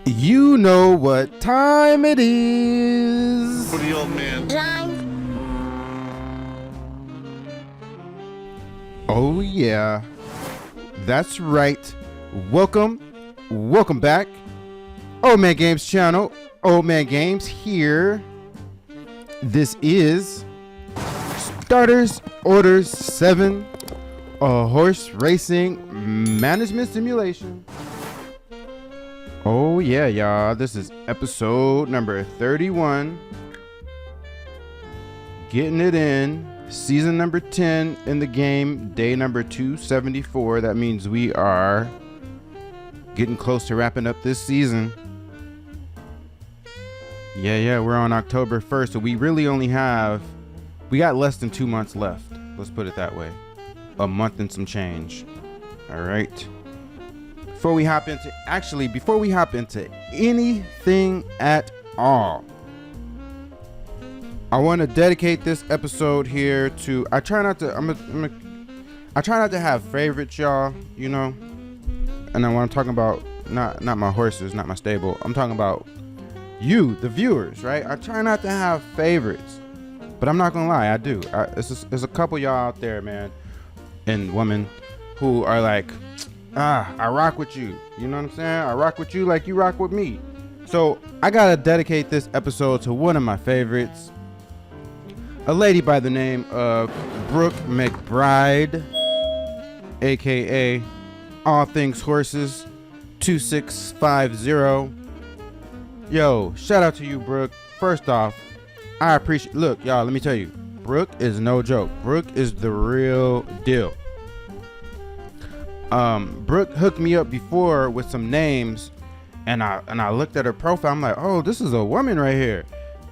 You know what time it is. For the old man. Oh yeah, that's right. Welcome back. Old Man Games channel. Old Man Games here. This is Starters Orders 7, a horse racing management simulation. Oh yeah, y'all. This is episode number 31. Getting it in. Season number 10 in the game. Day number 274. That means we are getting close to wrapping up this season. Yeah, we're on October 1st. So we really only we got less than 2 months left. Let's put it that way. A month and some change. All right. Before we hop into anything at all, I want to dedicate this episode here to, I try not to have favorites, y'all, you know. And then when I'm talking about not my horses, not my stable, I'm talking about you, the viewers, right? I try not to have favorites, but I'm not gonna lie, I do. There's a couple y'all out there, man, and women who are like, I rock with you. You know what I'm saying? I rock with you like you rock with me. So I gotta dedicate this episode to one of my favorites, a lady by the name of Brooke McBride, aka All Things Horses 2650. Yo, shout out to you, Brooke. First off, I appreciate. Look, y'all, let me tell you, Brooke is no joke. Brooke is the real deal. Brooke hooked me up before with some names, and I looked at her profile. I'm like, oh, this is a woman right here,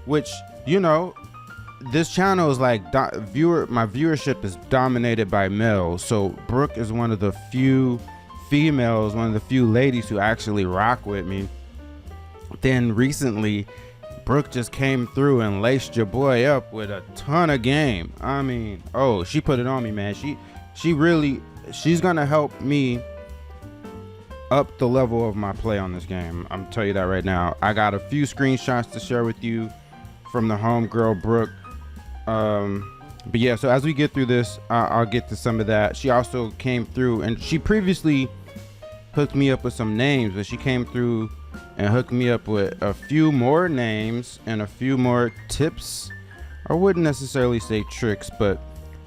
which, you know, this channel is like my viewership is dominated by males. So Brooke is one of the few females, one of the few ladies who actually rock with me. Then recently, Brooke just came through and laced your boy up with a ton of game. I mean, oh, she put it on me, man. She's gonna help me up the level of my play on this game. I'm telling you that right now. I got a few screenshots to share with you from the homegirl Brooke. But yeah, so as we get through this, I'll get to some of that. She also came through, and she previously hooked me up with some names, but she came through and hooked me up with a few more names and a few more tips. I wouldn't necessarily say tricks, but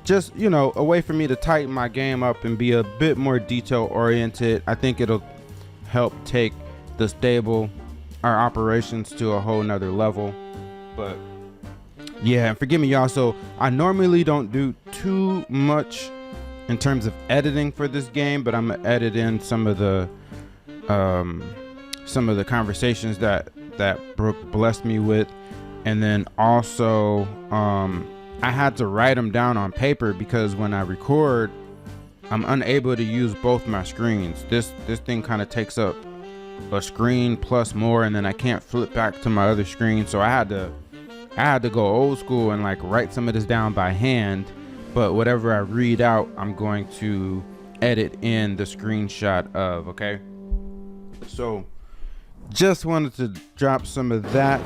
just, you know, a way for me to tighten my game up and be a bit more detail oriented. I think it'll help take the stable, our operations, to a whole nother level. But yeah, and forgive me, y'all. So I normally don't do too much in terms of editing for this game, but I'm gonna edit in some of the conversations that Brooke blessed me with, and then also I had to write them down on paper because when I record, I'm unable to use both my screens. This thing kind of takes up a screen plus more, and then I can't flip back to my other screen. So I had to go old school and like write some of this down by hand. But whatever I read out, I'm going to edit in the screenshot of. Okay. So just wanted to drop some of that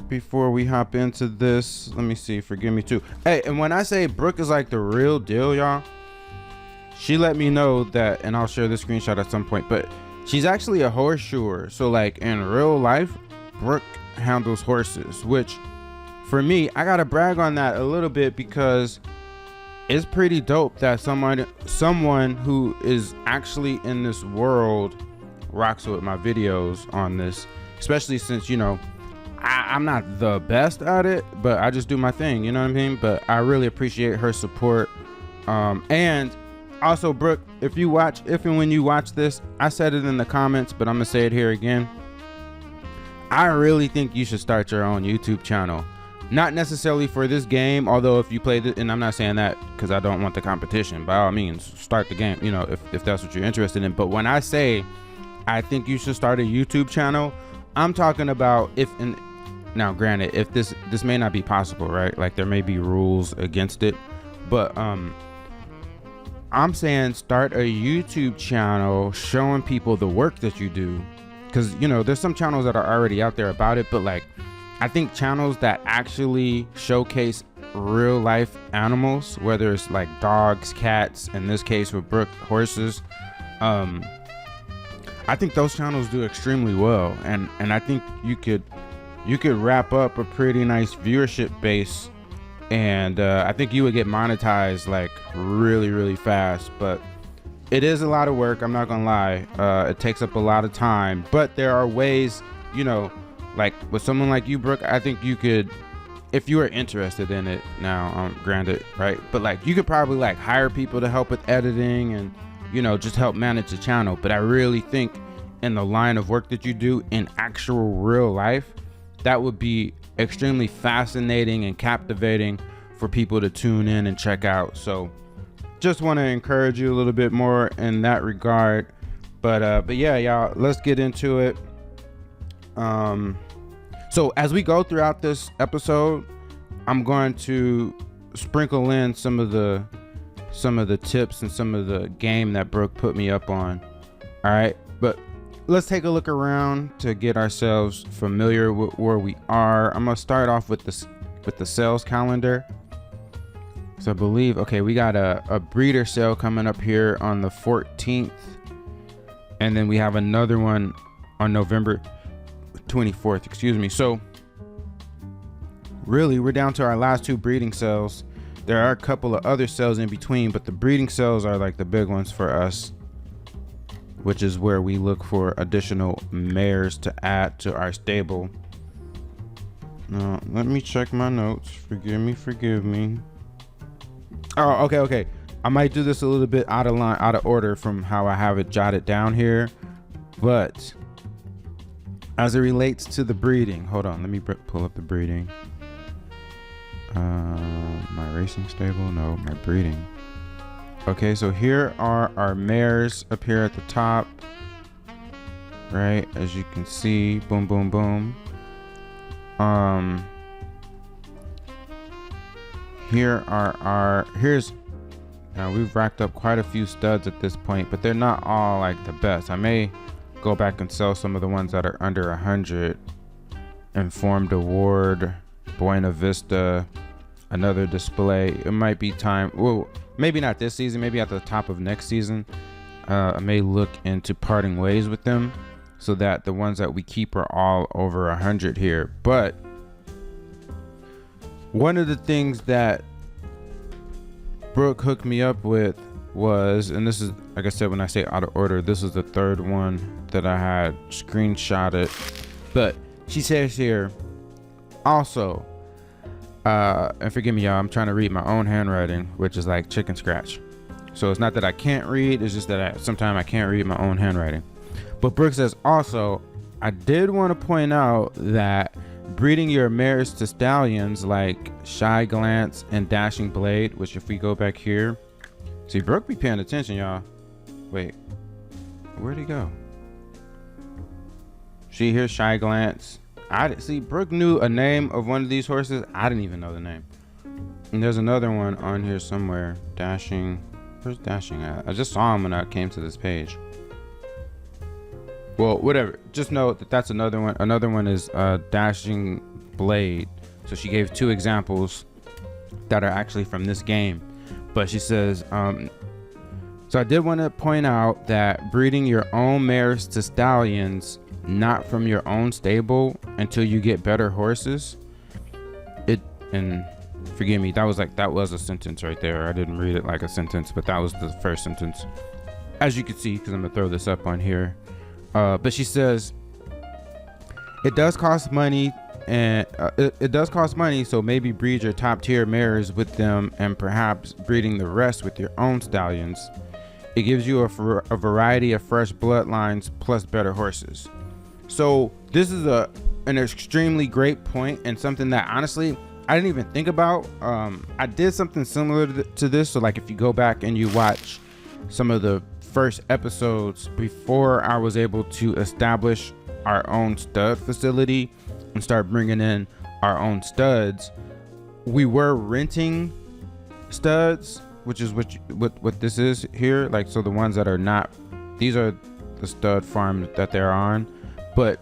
before we hop into this. Let me see, forgive me too. Hey, and when I say Brooke is like the real deal, y'all, she let me know that, and I'll share this screenshot at some point, but she's actually a horseshoer. So like in real life, Brooke handles horses, which for me, I gotta brag on that a little bit because it's pretty dope that someone who is actually in this world rocks with my videos on this, especially since, you know, I'm not the best at it, but I just do my thing, you know what I mean? But I really appreciate her support. And also, Brooke, if and when you watch this, I said it in the comments, but I'm gonna say it here again. I really think you should start your own YouTube channel. Not necessarily for this game, although if you play this, and I'm not saying that because I don't want the competition, by all means, start the game, you know, if that's what you're interested in. But when I say I think you should start a YouTube channel, I'm talking about now granted, if this may not be possible, right? Like there may be rules against it, but I'm saying start a YouTube channel showing people the work that you do, because there's some channels that are already out there about it, but like I think channels that actually showcase real life animals, whether it's like dogs, cats, in this case with Brooke, horses, I think those channels do extremely well, and I think you could wrap up a pretty nice viewership base, and I think you would get monetized like really, really fast. But it is a lot of work, I'm not gonna lie. It takes up a lot of time, but there are ways, like with someone like you, Brooke, I think you could, if you are interested in it now, granted, right? But like you could probably like hire people to help with editing and just help manage the channel. But I really think in the line of work that you do in actual real life, that would be extremely fascinating and captivating for people to tune in and check out. So just want to encourage you a little bit more in that regard. But yeah, y'all, let's get into it. So as we go throughout this episode, I'm going to sprinkle in some of the tips and some of the game that Brooke put me up on. All right, but let's take a look around to get ourselves familiar with where we are. I'm gonna start off with the sales calendar. So I believe, okay, we got a breeder sale coming up here on the 14th, and then we have another one on November 24th, excuse me. So really, we're down to our last two breeding sales. There are a couple of other sales in between, but the breeding sales are like the big ones for us, which is where we look for additional mares to add to our stable. Now, let me check my notes. Forgive me. Oh, okay. I might do this a little bit out of order from how I have it jotted down here, but as it relates to the breeding, hold on, let me pull up the breeding. My racing stable, no, my breeding. Okay, so here are our mares up here at the top, right? As you can see, boom, boom, boom. Now we've racked up quite a few studs at this point, but they're not all like the best. I may go back and sell some of the ones that are under 100. Informed Award, Buena Vista, another display. It might be time, well, maybe not this season, maybe at the top of next season. I may look into parting ways with them so that the ones that we keep are all over 100 here. But one of the things that Brooke hooked me up with was, and this is, like I said, when I say out of order, this is the third one that I had screenshotted, but she says here also, and forgive me, y'all, I'm trying to read my own handwriting, which is like chicken scratch. So it's not that I can't read, it's just that sometimes I can't read my own handwriting. But Brooke says also, I did want to point out that breeding your mares to stallions like Shy Glance and Dashing Blade, which if we go back here, see, Brooke be paying attention, y'all. Wait, where'd he go? See, here's Shy Glance. See, Brooke knew a name of one of these horses. I didn't even know the name. And there's another one on here somewhere. Dashing. Where's Dashing at? I just saw him when I came to this page. Well, whatever. Just know that that's another one. Another one is Dashing Blade. So she gave two examples that are actually from this game. But she says, so I did want to point out that breeding your own mares to stallions, not from your own stable, until you get better horses. And forgive me, that was a sentence right there. I didn't read it like a sentence, but that was the first sentence, as you can see, because I'm gonna throw this up on here. But she says it does cost money, and it does cost money, so maybe breed your top tier mares with them and perhaps breeding the rest with your own stallions. It gives you a variety of fresh bloodlines plus better horses. So this is an extremely great point, and something that honestly I didn't even think about. I did something similar to this. So like if you go back and you watch some of the first episodes before I was able to establish our own stud facility and start bringing in our own studs, we were renting studs, which is what this is here. Like, so the ones that are not, these are the stud farms that they're on, But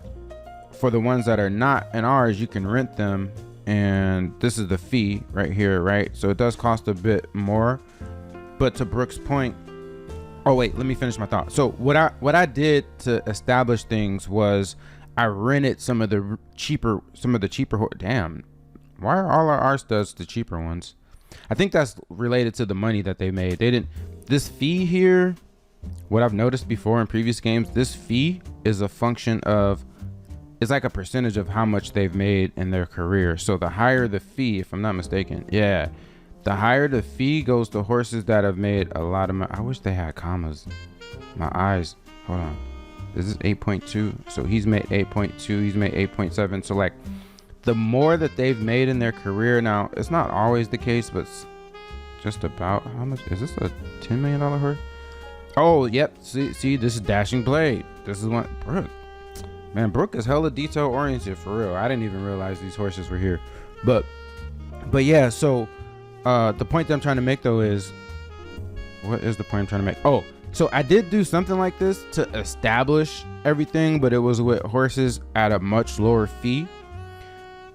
for the ones that are not in ours, you can rent them, and this is the fee right here, right? So it does cost a bit more. But to Brooke's point, oh wait, let me finish my thought. So what I did to establish things was I rented some of the cheaper damn, why are all our studs the cheaper ones? I think that's related to the money that they made. This fee here, what I've noticed before in previous games, this fee is a function of, it's like a percentage of how much they've made in their career. So the higher the fee, if I'm not mistaken, yeah, the higher the fee goes to horses that have made a lot of money. I wish they had commas. My eyes, hold on. This is 8.2. So he's made 8.2, he's made 8.7. So like the more that they've made in their career, now it's not always the case, but just about, how much is this, a $10 million horse? Oh, yep. See, this is Dashing Blade. This is one, Brooke. Man, Brooke is hella detail oriented for real. I didn't even realize these horses were here. But yeah, so the point that I'm trying to make though is, what is the point I'm trying to make? Oh, so I did do something like this to establish everything, but it was with horses at a much lower fee.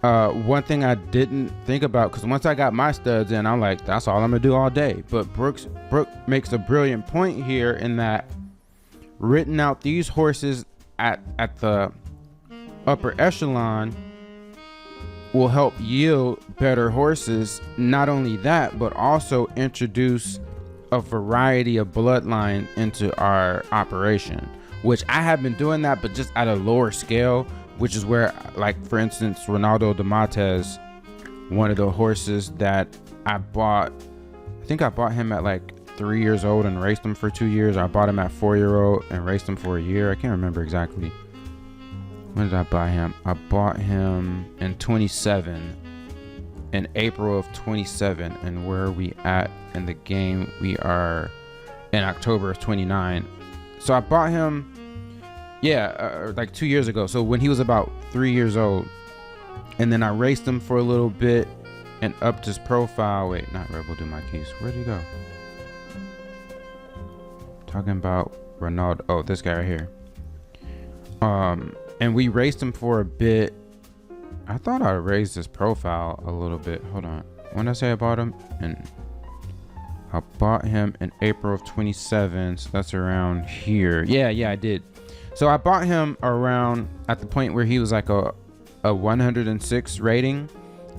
One thing I didn't think about, because once I got my studs in, I'm like, that's all I'm gonna do all day. But Brooke makes a brilliant point here in that written out these horses at the upper echelon will help yield better horses. Not only that, but also introduce a variety of bloodline into our operation, which I have been doing that, but just at a lower scale, which is where, like, for instance, Ronaldo de Mates, one of the horses that I bought, I think I bought him at like 3 years old and raced him for 2 years. I bought him at 4-year-old and raced him for a year. I can't remember exactly. When did I buy him? I bought him in 27, in April of 27. And where are we at in the game? We are in October of 29. So I bought him, like 2 years ago. So when he was about 3 years old, and then I raced him for a little bit and upped his profile. Wait, not Rebel Do My Keys. Where'd he go? Talking about Ronaldo. Oh, this guy right here. And we raced him for a bit. I thought I raised his profile a little bit. Hold on. When I say I bought him, and I bought him in April of 27. So that's around here. Yeah, I did. So I bought him around at the point where he was like a 106 rating,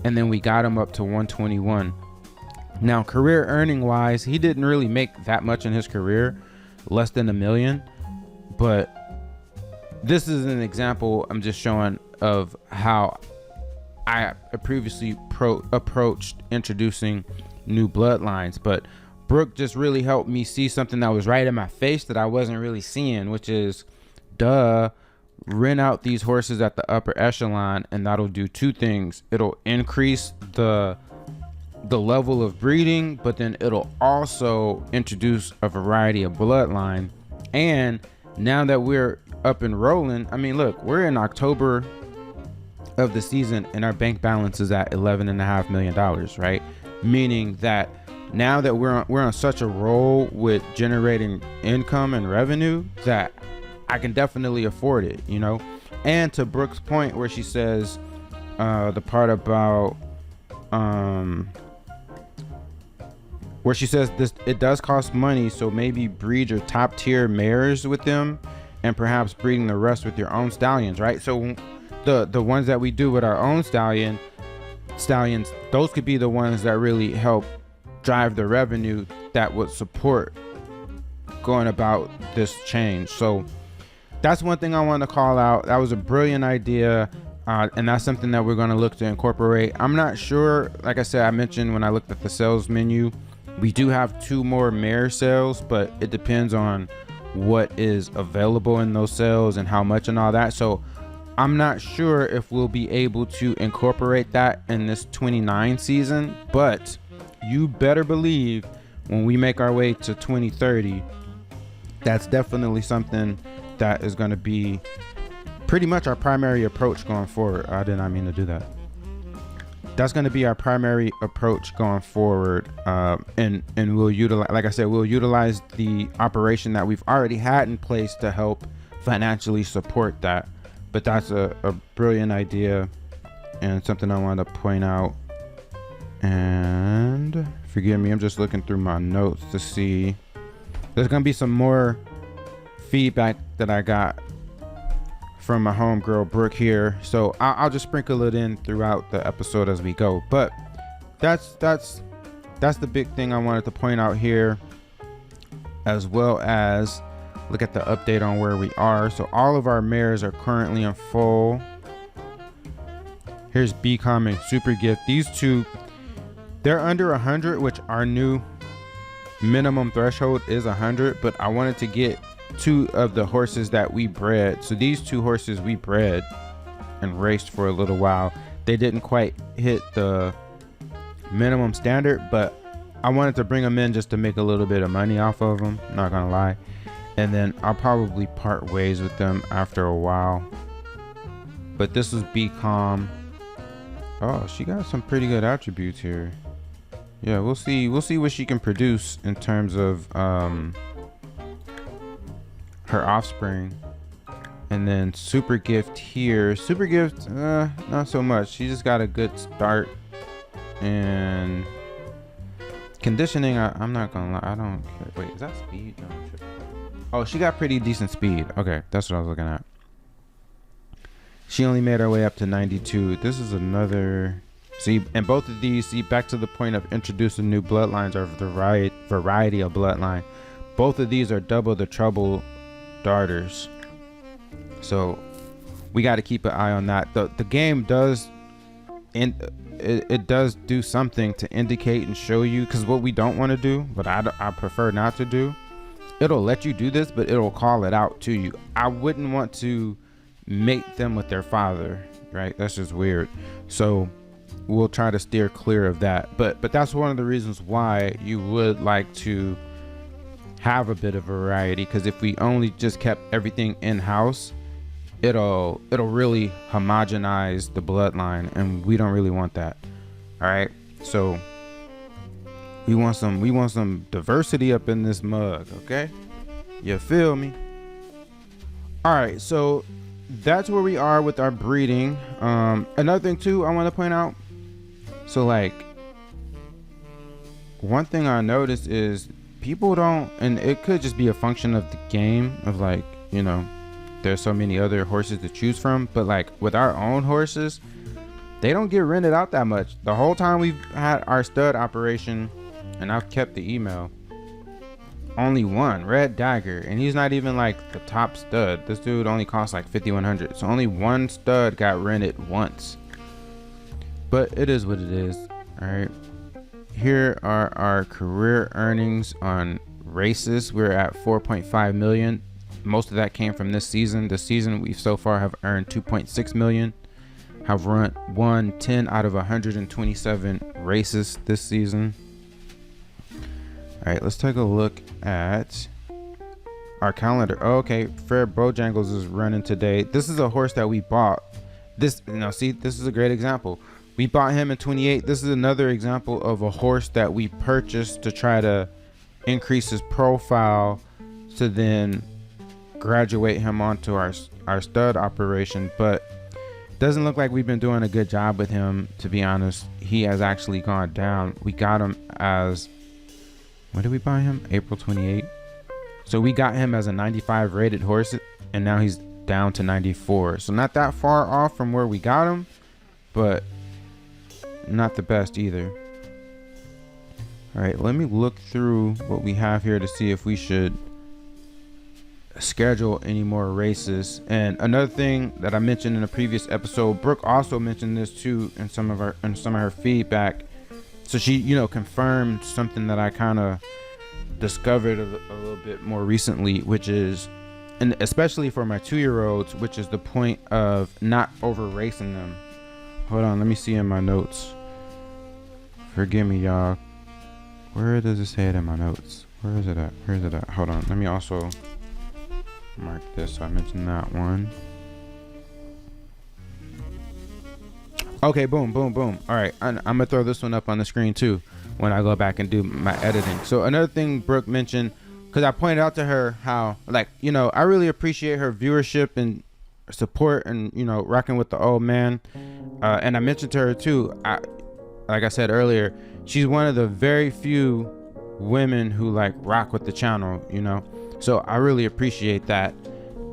and then we got him up to 121. Now, career earning wise, he didn't really make that much in his career, less than $1 million. But this is an example I'm just showing of how I previously approached introducing new bloodlines. But Brooke just really helped me see something that was right in my face that I wasn't really seeing, which is, rent out these horses at the upper echelon, and that'll do two things. It'll increase the level of breeding, but then it'll also introduce a variety of bloodline. And now that we're up and rolling, I mean, look, we're in October of the season and our bank balance is at $11.5 million, right? Meaning that now that we're on such a roll with generating income and revenue that I can definitely afford it, you know? And to Brooke's point where she says the part about where she says this, it does cost money, so maybe breed your top tier mares with them and perhaps breeding the rest with your own stallions, right? So the ones that we do with our own stallions, those could be the ones that really help drive the revenue that would support going about this change. So that's one thing I want to call out. That was a brilliant idea, and that's something that we're going to look to incorporate. I'm not sure, like I said, I mentioned when I looked at the sales menu, we do have 2 more mare sales, but it depends on what is available in those sales and how much and all that. So I'm not sure if we'll be able to incorporate that in this 29 season, but you better believe when we make our way to 2030, that's definitely something that is going to be pretty much our primary approach going forward. I did not mean to do that. That's going to be our primary approach going forward, and we'll utilize, like I said, we'll utilize the operation that we've already had in place to help financially support that. But that's a brilliant idea and something I want to point out. And forgive me, I'm just looking through my notes to see. There's gonna be some more feedback that I got from my homegirl Brooke here, so I'll just sprinkle it in throughout the episode as we go. But that's the big thing I wanted to point out here, as well as look at the update on where we are. So all of our mares are currently in full. Here's BCom and Super Gift. These two, they're under 100, which our new minimum threshold is 100, but I wanted to get 2 of the horses that we bred. So these 2 horses we bred and raced for a little while. They didn't quite hit the minimum standard, but I wanted to bring them in just to make a little bit of money off of them, not gonna lie. And then I'll probably part ways with them after a while. But this was BCom. Oh, she got some pretty good attributes here. Yeah, we'll see what she can produce in terms of her offspring. And then Super Gift here. Super Gift, not so much. She just got a good start. And conditioning, I'm not gonna lie, I don't care. Wait, is that speed? No, I'm tripping. Oh, she got pretty decent speed. Okay, that's what I was looking at. She only made her way up to 92. This is another. See, and both of these, see, back to the point of introducing new bloodlines or variety of bloodline. Both of these are double the trouble darters. So we got to keep an eye on that. The game does, it does do something to indicate and show you, because what we don't want to do, but I prefer not to do, it'll let you do this, but it'll call it out to you. I wouldn't want to mate them with their father, right? That's just weird. So we'll try to steer clear of that. But that's one of the reasons why you would like to have a bit of variety, because if we only just kept everything in-house, it'll really homogenize the bloodline, and we don't really want that. All right, so we want some diversity up in this mug, okay? You feel me? All right, so that's where we are with our breeding. Another thing too I want to point out, so like one thing I noticed is people don't, and it could just be a function of the game of, like, you know, there's so many other horses to choose from, but like with our own horses, they don't get rented out that much. The whole time we've had our stud operation, and I've kept the email, only one, Red Dagger, and he's not even like the top stud. This dude only costs like 5,100, so only one stud got rented once. But it is what it is. All right, here are our career earnings on races. We're at 4.5 million. Most of that came from this season. This season we so far have earned 2.6 million, have won 10 out of 127 races this season. All right, let's take a look at our calendar. Oh, okay, Fred Bojangles is running today. This is a horse that we bought. This, now see, this is a great example. We bought him in 28. This is another example of a horse that we purchased to try to increase his profile, to then graduate him onto our stud operation. But doesn't look like we've been doing a good job with him, to be honest. He has actually gone down. We got him as, when did we buy him? April 28. So we got him as a 95 rated horse, and now he's down to 94. So not that far off from where we got him, but not the best either. All right, let me look through what we have here to see if we should schedule any more races. And another thing that I mentioned in a previous episode, Brooke also mentioned this too in some of her feedback. So she, you know, confirmed something that I kind of discovered a little bit more recently, which is, and especially for my 2-year-olds, which is the point of not over racing them. Hold on, let me see in my notes. Forgive me, y'all. Where does it say it in my notes? Where is it at? Where is it at? Hold on, let me also mark this so I mentioned that one. Okay, boom. All right, I'm gonna throw this one up on the screen too when I go back and do my editing. So another thing Brooke mentioned, because I pointed out to her how, like, you know, I really appreciate her viewership and support and, you know, rocking with the old man. And I mentioned to her too, like I said earlier, she's one of the very few women who like rock with the channel, you know. So I really appreciate that.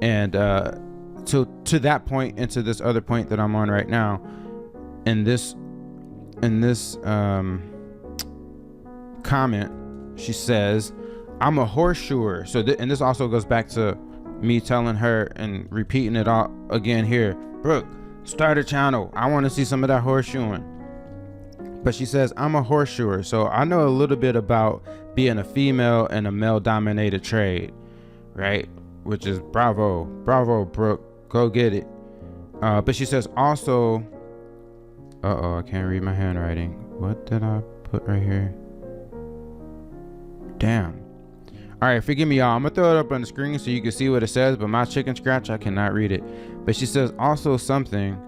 And to that point and to this other point that I'm on right now, in this comment, she says, I'm a horseshoer. So and this also goes back to me telling her and repeating it all again here, Brooke, start a channel, I want to see some of that horseshoeing. But she says, I'm a horseshoer, so I know a little bit about being a female in a male dominated trade, right? Which is bravo, Brooke, go get it. But she says also, I can't read my handwriting. What did I put right here? Damn. All right, forgive me, y'all. I'm gonna throw it up on the screen so you can see what it says, but my chicken scratch, I cannot read it. But she says also something,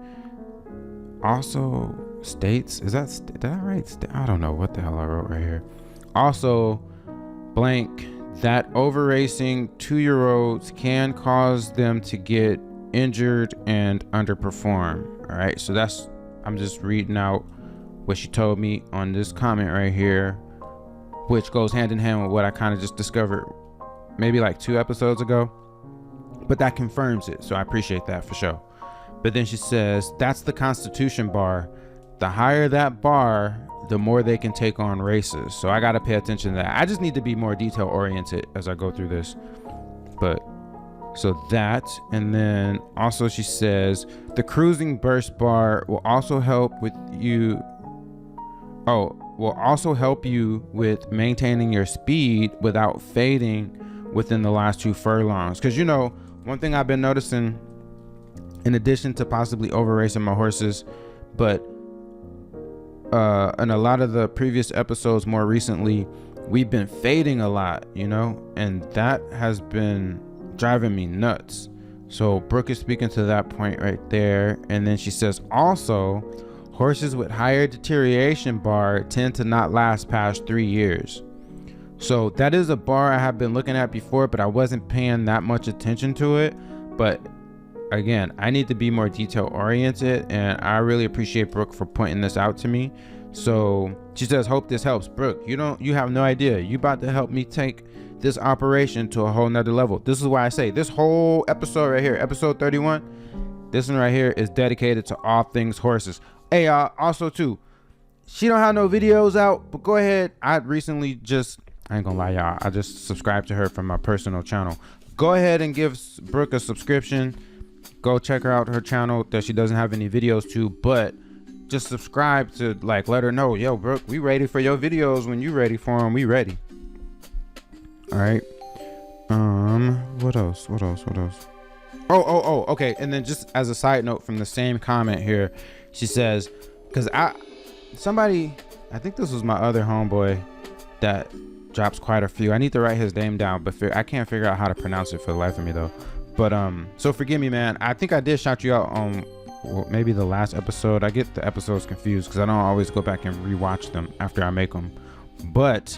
also states, did I write? I don't know what the hell I wrote right here. Also, blank, that over racing 2-year-olds can cause them to get injured and underperform. All right, so I'm just reading out what she told me on this comment right here, which goes hand in hand with what I kind of just discovered maybe like 2 episodes ago, but that confirms it. So I appreciate that for sure. But then she says, that's the Constitution bar. The higher that bar, the more they can take on races. So I got to pay attention to that. I just need to be more detail oriented as I go through this. But so that, and then also she says, the cruising burst bar will also help with you. Will also help you with maintaining your speed without fading within the last 2 furlongs. Because, you know, one thing I've been noticing, in addition to possibly over racing my horses, but in a lot of the previous episodes more recently, we've been fading a lot, you know, and that has been driving me nuts. So Brooke is speaking to that point right there. And then she says also, horses with higher deterioration bar tend to not last past 3 years. So that is a bar I have been looking at before, but I wasn't paying that much attention to it. But again, I need to be more detail oriented, and I really appreciate Brooke for pointing this out to me. So she says, hope this helps. Brooke, you have no idea. You about to help me take this operation to a whole nother level. This is why I say this whole episode right here, episode 31, this one right here is dedicated to all things horses. Hey, also too, she don't have no videos out, but go ahead. I ain't gonna lie, y'all, I just subscribed to her from my personal channel. Go ahead and give Brooke a subscription. Go check her out, her channel that she doesn't have any videos to, but just subscribe to, like, let her know, yo, Brooke, we ready for your videos. When you ready for them, we ready. All right. What else? Oh, okay. And then just as a side note from the same comment here, she says, because I think this was my other homeboy that drops quite a few. I need to write his name down, but I can't figure out how to pronounce it for the life of me though. But so forgive me, man. I think I did shout you out on maybe the last episode. I get the episodes confused because I don't always go back and rewatch them after I make them. But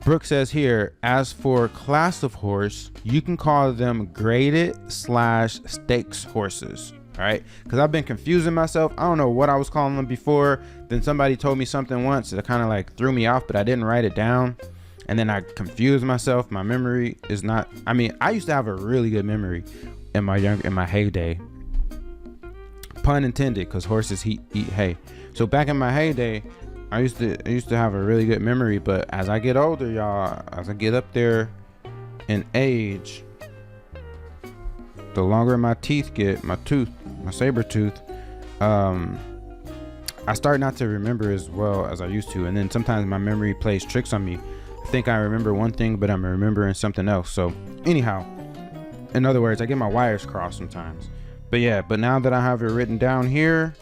Brooke says here, as for class of horse, you can call them graded/stakes horses. All right, because I've been confusing myself. I don't know what I was calling them before. Then somebody told me something once that kind of like threw me off, but I didn't write it down. And then I confused myself. My memory is not, I mean, I used to have a really good memory in my heyday. Pun intended, because horses eat hay. So back in my heyday, I used to have a really good memory, but as I get older, y'all, as I get up there in age, the longer my teeth get, my saber tooth, I start not to remember as well as I used to. And then sometimes my memory plays tricks on me. I think I remember one thing, but I'm remembering something else. So anyhow, in other words, I get my wires crossed sometimes. But yeah, but now that I have it written down here,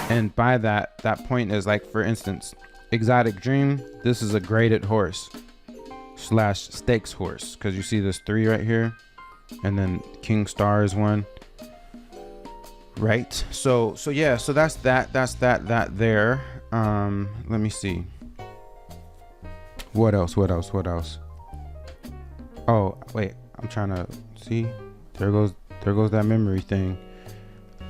and by that point is like, for instance, Exotic Dream, this is a graded horse / stakes horse, because you see this 3 right here, and then King Star is 1, right? So yeah, so that's that there. Let me see, what else. Oh wait, I'm trying to see. There goes that memory thing.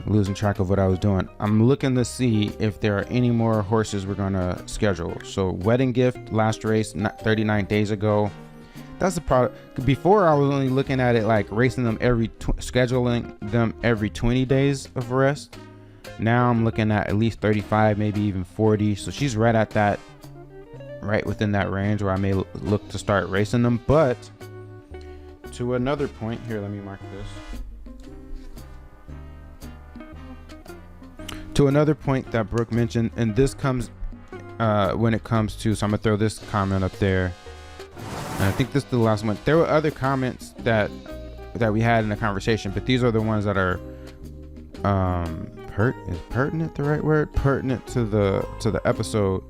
Losing track of what I was doing. I'm looking to see if there are any more horses we're gonna schedule. So wedding gift, last race 39 days ago. That's the product. Before I was only looking at it like racing them scheduling them every 20 days of rest. Now I'm looking at least 35, maybe even 40. So she's right at that, right within that range where I may look to start racing them. But to another point here, let me mark this. To another point that Brooke mentioned, and this comes when it comes to, so I'm gonna throw this comment up there. And I think this is the last one. There were other comments that we had in the conversation, but these are the ones that are is pertinent the right word? Pertinent to the episode.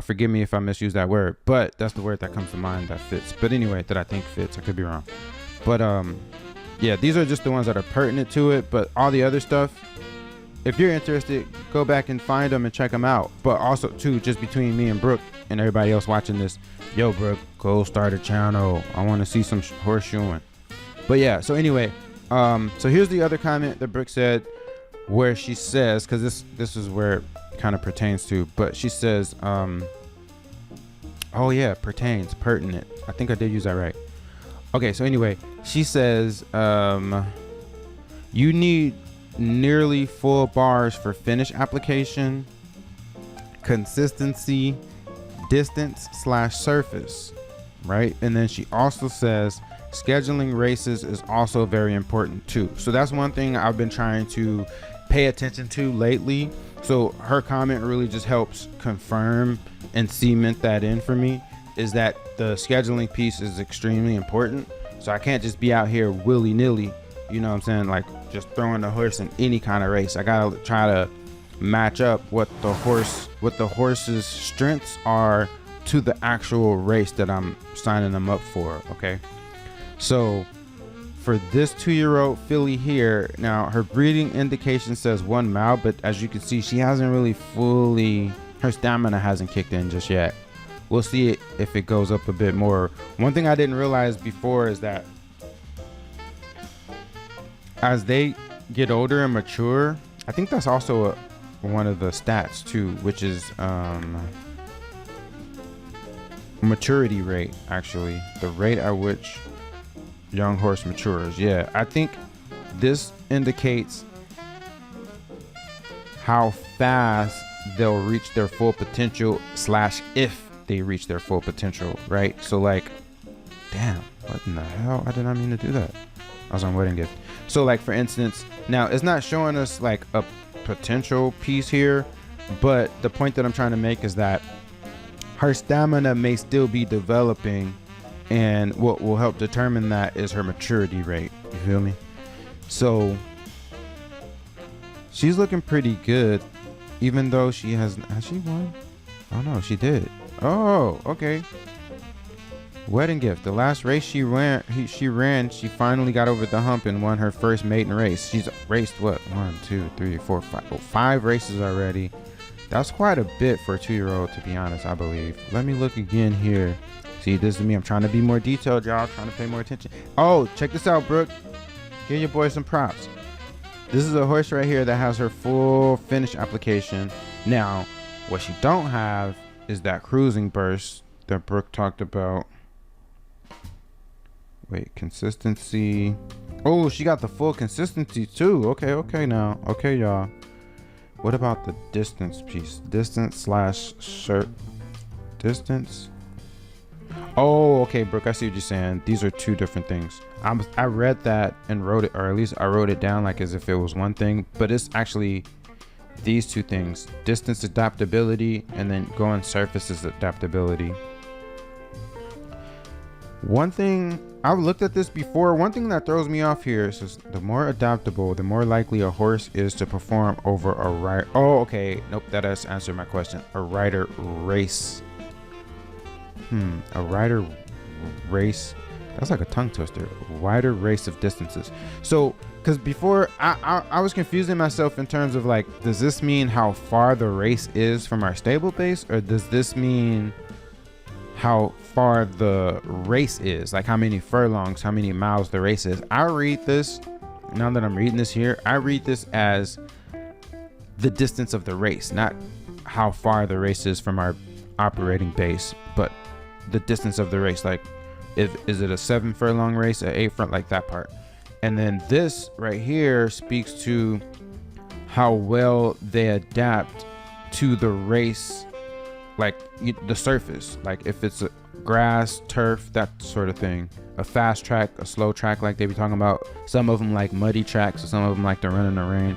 Forgive me if I misuse that word, but that's the word that comes to mind that fits. But anyway, that I think fits. I could be wrong. But yeah, these are just the ones that are pertinent to it. But all the other stuff, if you're interested, go back and find them and check them out. But also too, just between me and Brooke and everybody else watching this, yo Brooke, go start a channel. I want to see some horseshoeing. But yeah, so anyway, so here's the other comment that Brooke said, where she says, because this is where it kind of pertains to, but she says, oh yeah, pertinent. I think I did use that right. Okay, so anyway, she says, you need nearly full bars for finish application, consistency, distance/surface, right? And then she also says scheduling races is also very important too. So that's one thing I've been trying to pay attention to lately. So her comment really just helps confirm and cement that in for me, is that the scheduling piece is extremely important. So I can't just be out here willy-nilly, you know what I'm saying, like just throwing the horse in any kind of race. I gotta try to match up what the horse's strengths are to the actual race that I'm signing them up for. Okay, so for this 2-year-old filly here, now her breeding indication says 1 mile, but as you can see, she hasn't really her stamina hasn't kicked in just yet. We'll see if it goes up a bit more. One thing I didn't realize before is that as they get older and mature, I think that's also one of the stats too, which is maturity rate. Actually, the rate at which young horse matures. Yeah, I think this indicates how fast they'll reach their full potential / if they reach their full potential, right? So like, damn, what in the hell? I did not mean to do that. I was on wedding gift. So like, for instance, now it's not showing us like a potential piece here, but the point that I'm trying to make is that her stamina may still be developing, and what will help determine that is her maturity rate. You feel me? So she's looking pretty good, even though she has she won? Oh no, she did. Oh, okay. Wedding gift. The last race she ran, she finally got over the hump and won her first maiden race. She's raced what? 1, 2, 3, 4, 5. Oh, 5 races already. That's quite a bit for a 2-year-old, to be honest, I believe. Let me look again here. See, this is me. I'm trying to be more detailed, y'all. Trying to pay more attention. Oh, check this out, Brooke. Give your boy some props. This is a horse right here that has her full finish application. Now, what she don't have is that cruising burst that Brooke talked about. Wait, consistency. Oh, she got the full consistency too. Okay now. Okay, y'all. What about the distance piece? Distance. Oh, okay, Brooke, I see what you're saying. These are 2 different things. I read that and wrote it, or at least I wrote it down like as if it was one thing, but it's actually these 2 things: distance adaptability, and then going surfaces adaptability. One thing, I've looked at this before. One thing that throws me off here is the more adaptable, the more likely a horse is to perform over a rider. Oh, okay. Nope, that has answered my question. A rider race. A rider race. That's like a tongue twister. Wider race of distances. So, because before I was confusing myself in terms of like, does this mean how far the race is from our stable base, or does this mean how far the race is, like how many furlongs, how many miles the race is. I read this, now that I'm reading this here, I read this as the distance of the race, not how far the race is from our operating base, but the distance of the race. Like, is it a 7 furlong race, an 8 front, like that part. And then this right here speaks to how well they adapt to the race, like the surface, like if it's a grass, turf, that sort of thing, a fast track, a slow track, like they be talking about. Some of them like muddy tracks, some of them like to run in the rain.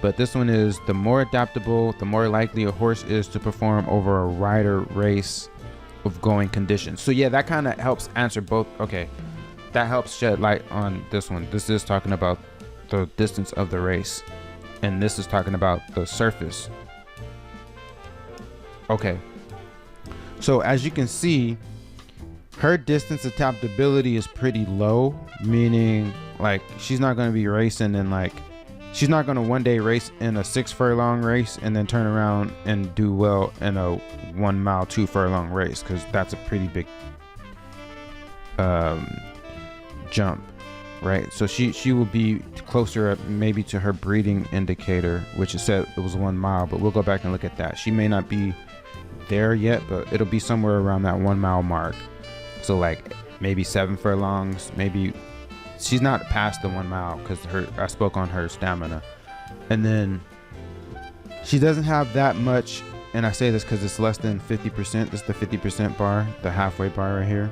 But this one is the more adaptable, the more likely a horse is to perform over a rider race of going conditions. So yeah, that kind of helps answer both. Okay, that helps shed light on this one. This is talking about the distance of the race, and this is talking about the surface. Okay, so as you can see, her distance adaptability is pretty low, meaning like she's not going to be racing in like, she's not going to one day race in a 6 furlong race and then turn around and do well in a 1 mile 2 furlong race, because that's a pretty big jump, right? So she will be closer maybe to her breeding indicator, which it said it was 1 mile, but we'll go back and look at that. She may not be there yet, but it'll be somewhere around that 1 mile mark. So like maybe 7 furlongs, maybe. She's not past the 1 mile because I spoke on her stamina. And then she doesn't have that much, and I say this because it's less than 50%. This is the 50% bar, the halfway bar right here.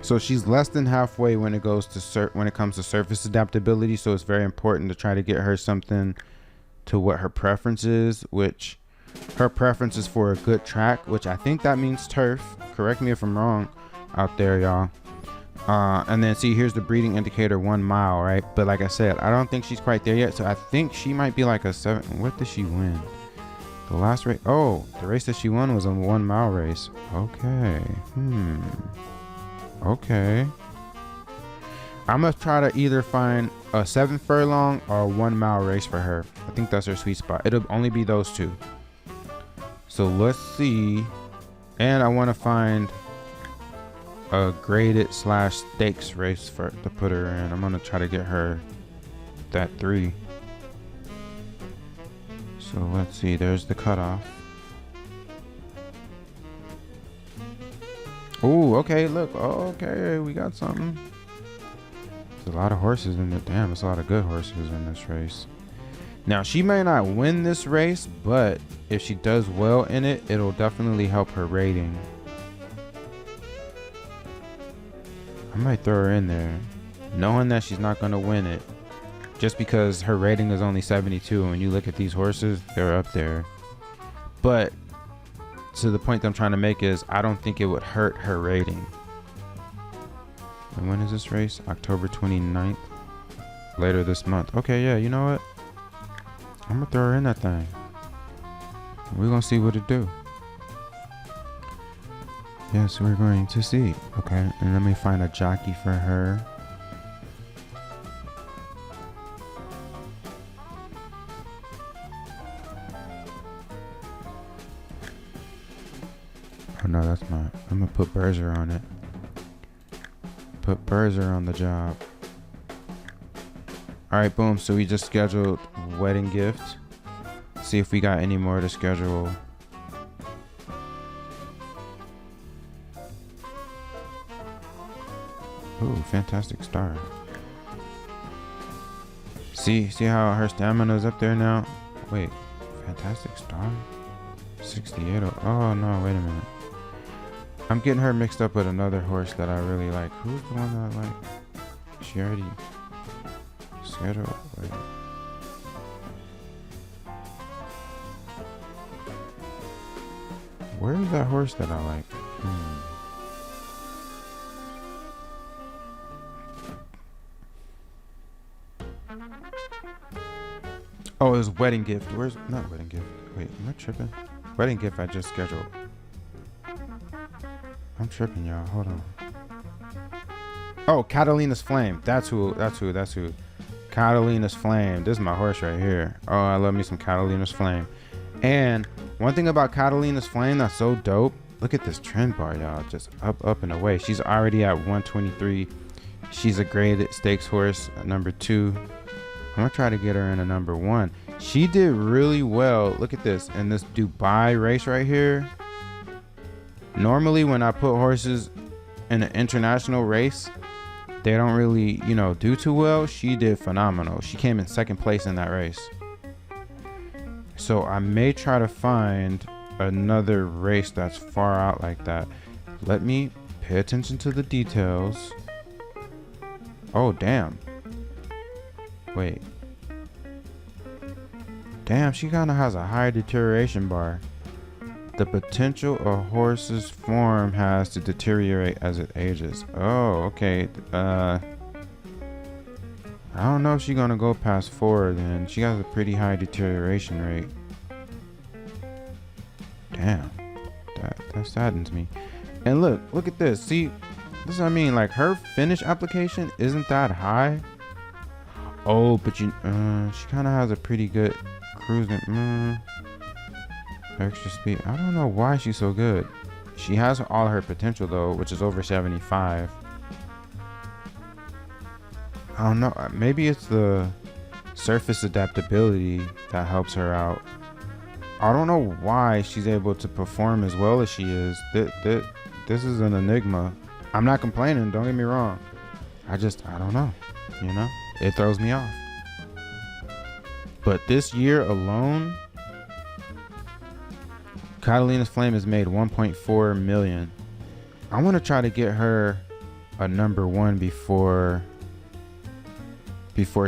So she's less than halfway when it goes to when it comes to surface adaptability. So it's very important to try to get her something to what her preference is, which her preference is for a good track, which I think that means turf. Correct me if I'm wrong out there, y'all. And then see, here's the breeding indicator, 1 mile, right? But like I said, I don't think she's quite there yet. So I think she might be like a 7. What did she win? The last race? Oh, the race that she won was a 1 mile race. Okay. Okay. I'm gonna try to either find a 7 furlong or a 1 mile race for her. I think that's her sweet spot. It'll only be those two. So let's see. And I want to find a graded / stakes race to put her in. I'm gonna try to get her that 3. So let's see, there's the cutoff. Oh, okay, look. Okay, we got something. There's a lot of horses in it. Damn, there's a lot of good horses in this race. Now, she may not win this race, but if she does well in it, it'll definitely help her rating. I might throw her in there, knowing that she's not going to win it, just because her rating is only 72. And when you look at these horses, they're up there. But to the point that I'm trying to make is, I don't think it would hurt her rating. And when is this race? October 29th, later this month. Okay, yeah, you know what? I'm gonna throw her in that thing. We're gonna see what it do. Yes, we're going to see. Okay, and let me find a jockey for her. Oh no, that's not. I'm gonna put Berzer on it. Put Berzer on the job. Alright, boom. So we just scheduled wedding gift. See if we got any more to schedule. Ooh, fantastic star. See how her stamina is up there now? Wait, fantastic star? 68. Oh no, wait a minute. I'm getting her mixed up with another horse that I really like. Who's the one that I like? She already scheduled. Wait. Where is that horse that I like? Oh, it was wedding gift. Where's not wedding gift? Wait, am I tripping? Wedding gift I just scheduled. I'm tripping, y'all. Hold on. Oh, Catalina's Flame. That's who. Catalina's Flame. This is my horse right here. Oh, I love me some Catalina's Flame. And one thing about Catalina's Flame that's so dope Look at this trend bar, y'all. Just up, up, and away. She's already at 123. She's a graded stakes horse, number 2. I'm gonna try to get her in a number 1. She did really well. Look at this. In this Dubai race right here. Normally, when I put horses in an international race, they don't really, you know, do too well. She did phenomenal. She came in 2nd place in that race. So I may try to find another race that's far out like that. Let me pay attention to the details. Oh, damn. Wait. Damn, she kind of has a high deterioration bar. The potential a horse's form has to deteriorate as it ages. Oh, okay. I don't know if she's gonna go past 4 then. She has a pretty high deterioration rate. Damn. That saddens me. And look at this. See, this is what I mean. Like, her finish application isn't that high. Oh, but she kind of has a pretty good cruising. Extra speed. I don't know why she's so good. She has all her potential though, which is over 75. I don't know. Maybe it's the surface adaptability that helps her out. I don't know why she's able to perform as well as she is. This is an enigma. I'm not complaining, don't get me wrong. I don't know. You know? It throws me off. But this year alone, Catalina's Flame has made 1.4 million. I want to try to get her a number 1 before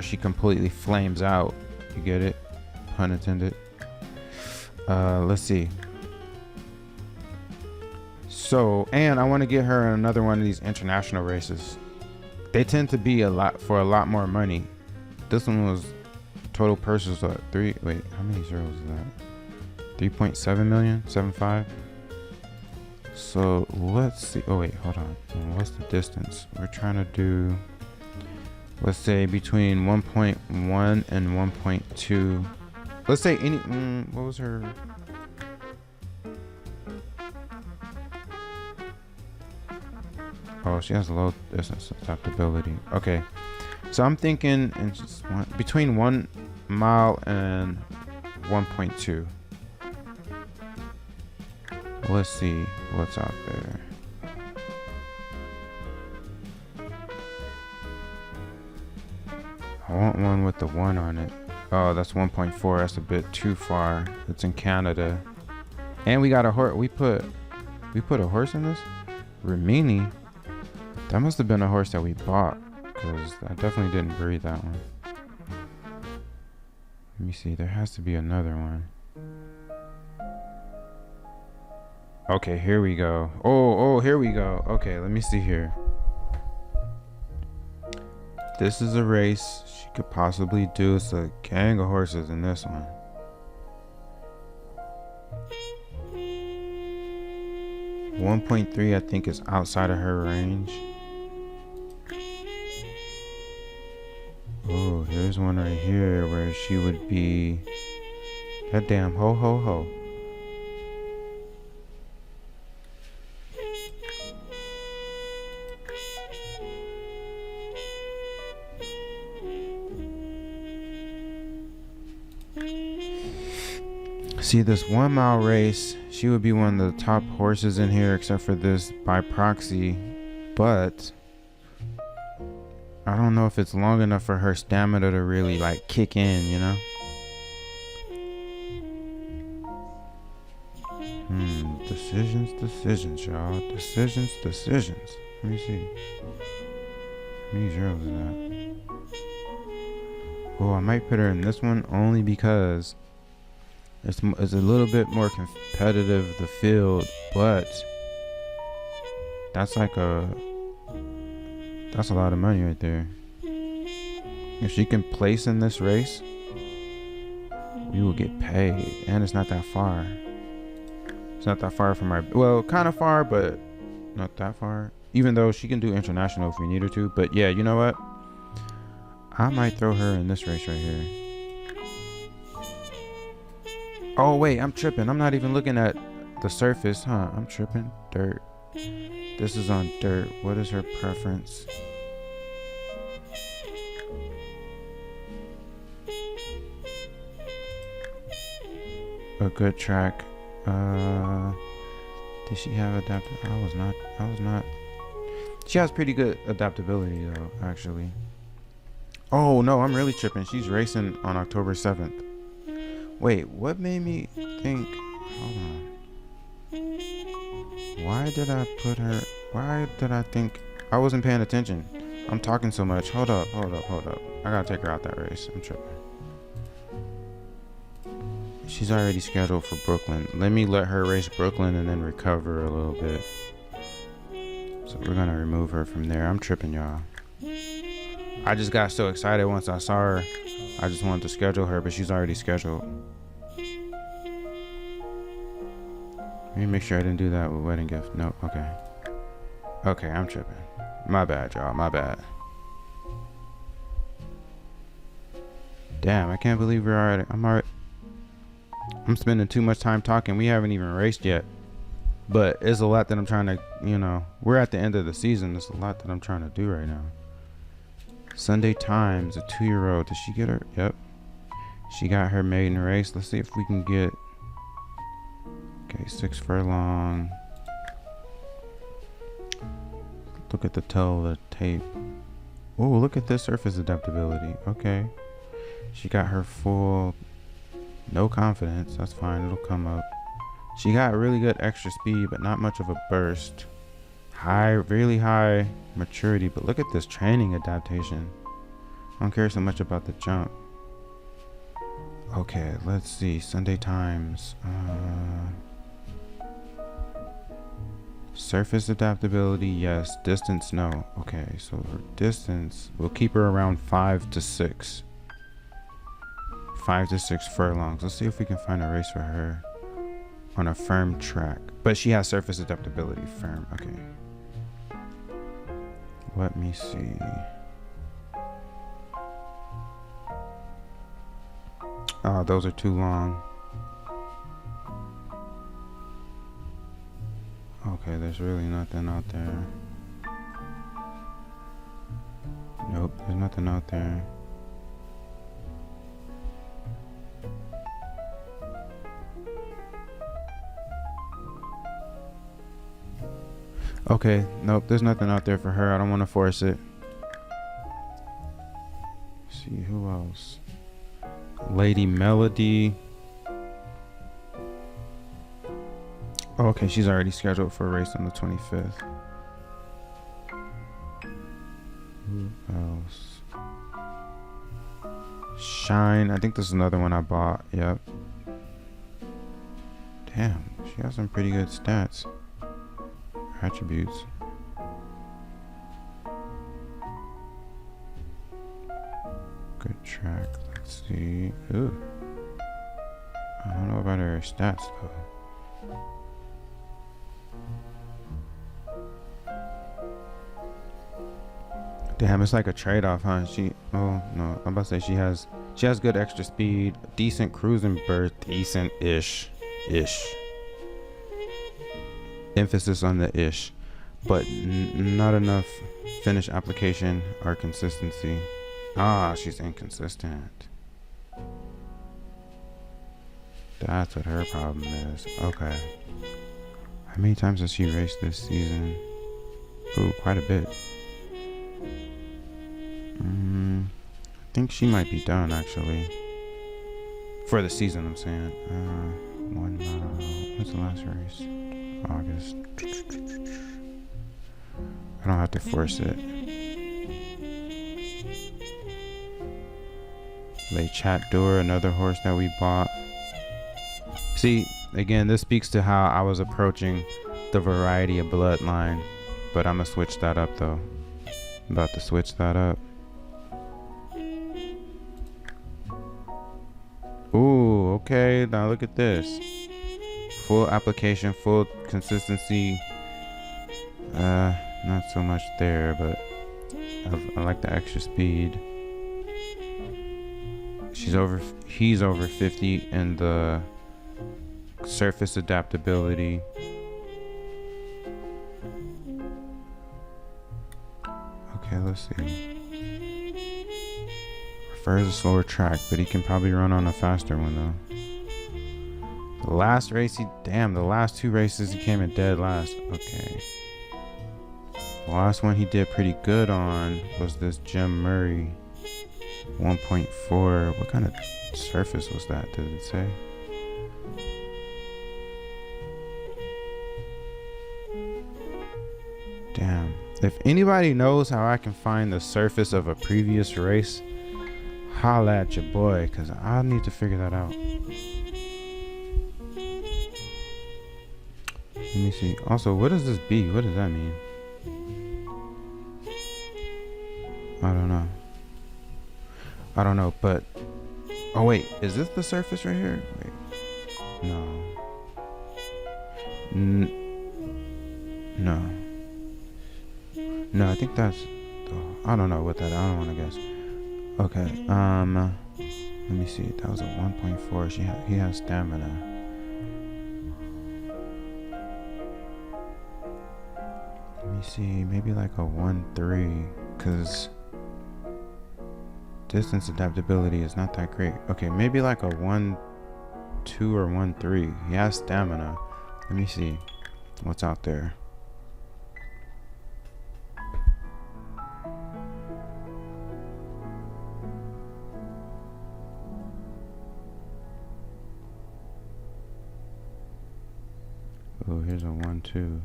she completely flames out. You get it? Pun intended. Let's see. So, and I want to get her in another one of these international races. They tend to be a lot more money. This one was total purses what? How many zeros is that? 3.7 million, 7.5. So let's see. Oh wait, hold on. What's the distance? We're trying to do, let's say between 1.1 and 1.2. Let's say any. What was her? Oh, she has low distance adaptability. Okay, so I'm thinking between 1 mile and 1.2. Let's see what's out there. I want one with the 1 on it. Oh, that's 1.4. That's a bit too far. It's in Canada. And we got a horse. We put a horse in this? Rimini. That must have been a horse that we bought, because I definitely didn't breed that one. Let me see. There has to be another one. Okay, here we go. Oh, here we go. Okay, let me see here. This is a race she could possibly do. It's a gang of horses in this one. .3 I think is outside of her range. Oh, here's one right here where she would be. That damn ho ho ho. See, this 1 mile race, she would be one of the top horses in here, except for this by proxy. But I don't know if it's long enough for her stamina to really like kick in, you know? Decisions, y'all. Decisions. Let me see. How many zeros is that? Oh, I might put her in this one only because it's a little bit more competitive, the field, but that's a lot of money right there. If she can place in this race, we will get paid, and it's not that far. It's not that far from our, well, kind of far, but not that far. Even though she can do international if we need her to, but yeah, you know what? I might throw her in this race right here. Oh wait, I'm tripping. I'm not even looking at the surface, huh? I'm tripping. Dirt. This is on dirt. What is her preference? A good track. Did she have I was not. She has pretty good adaptability though, actually. Oh no, I'm really tripping. She's racing on October 7th. Wait, what made me think? Hold on. Why did I think I wasn't paying attention? I'm talking so much. Hold up. I gotta take her out that race. I'm tripping. She's already scheduled for Brooklyn. Let her race Brooklyn and then recover a little bit. So we're gonna remove her from there. I'm tripping, y'all. I just got so excited once I saw her. I just wanted to schedule her, but she's already scheduled. Let me make sure I didn't do that with wedding gift. Nope. Okay. Okay, I'm tripping. My bad, y'all. My bad. Damn, I can't believe I'm spending too much time talking. We haven't even raced yet. But it's a lot that I'm trying to, we're at the end of the season. There's a lot that I'm trying to do right now. Sunday Times, a 2-year-old. Did she get her? Yep. She got her maiden race. Let's see if we can get... Okay, 6 furlong. Look at the tail of the tape. Oh, look at this surface adaptability. Okay. She got her full... No confidence. That's fine. It'll come up. She got really good extra speed, but not much of a burst. Really high maturity, but look at this training adaptation. I don't care so much about the jump. Okay, let's see. Sunday Times. Surface adaptability, yes. Distance, no. Okay, so her distance, we'll keep her around 5 to 6. 5 to 6 furlongs. Let's see if we can find a race for her on a firm track. But she has surface adaptability. Firm. Okay. Let me see. Oh, those are too long. Okay, there's really nothing out there. Nope, there's nothing out there. Okay, nope, there's nothing out there for her. I don't want to force it. Let's see, who else? Lady Melody. Oh, okay, she's already scheduled for a race on the 25th. Who else? Shine. I think this is another one I bought. Yep. Damn, she has some pretty good stats. Attributes. Good track. Let's see. Ooh. I don't know about her stats though. Damn, it's like a trade-off, huh? Oh no, I'm about to say she has good extra speed, decent cruising burst, decent-ish. Emphasis on the ish, but not enough finish application or consistency. Ah, she's inconsistent. That's what her problem is. Okay. How many times has she raced this season? Ooh, quite a bit. I think she might be done actually. For the season, I'm saying. One mile. What's the last race? August. I don't have to force it. Le Chat Door, another horse that we bought. See, again, this speaks to how I was approaching the variety of bloodline, but I'm gonna switch that up though. I'm about to switch that up. Ooh, okay, now look at this. Full application, full consistency. Not so much there, but I like the extra speed. He's over 50 in the surface adaptability. Okay, let's see. Prefers a slower track, but he can probably run on a faster one though. The last race the last 2 races he came in dead last. Okay. The last one he did pretty good on was this Jim Murray 1.4. What kind of surface was that? Did it say? Damn. If anybody knows how I can find the surface of a previous race, holla at your boy, because I need to figure that out. Let me see. Also, what does this be? What does that mean? I don't know, but... Oh, wait. Is this the surface right here? Wait. No. No. No, I think that's... Oh, I don't know what that... I don't want to guess. Okay. Let me see. That was a 1.4. He has stamina. Let me see. Maybe like a 1.3. Because... distance adaptability is not that great. Okay, maybe like a 1.2 or 1.3. He has stamina. Let me see what's out there. Oh, here's a 1.2.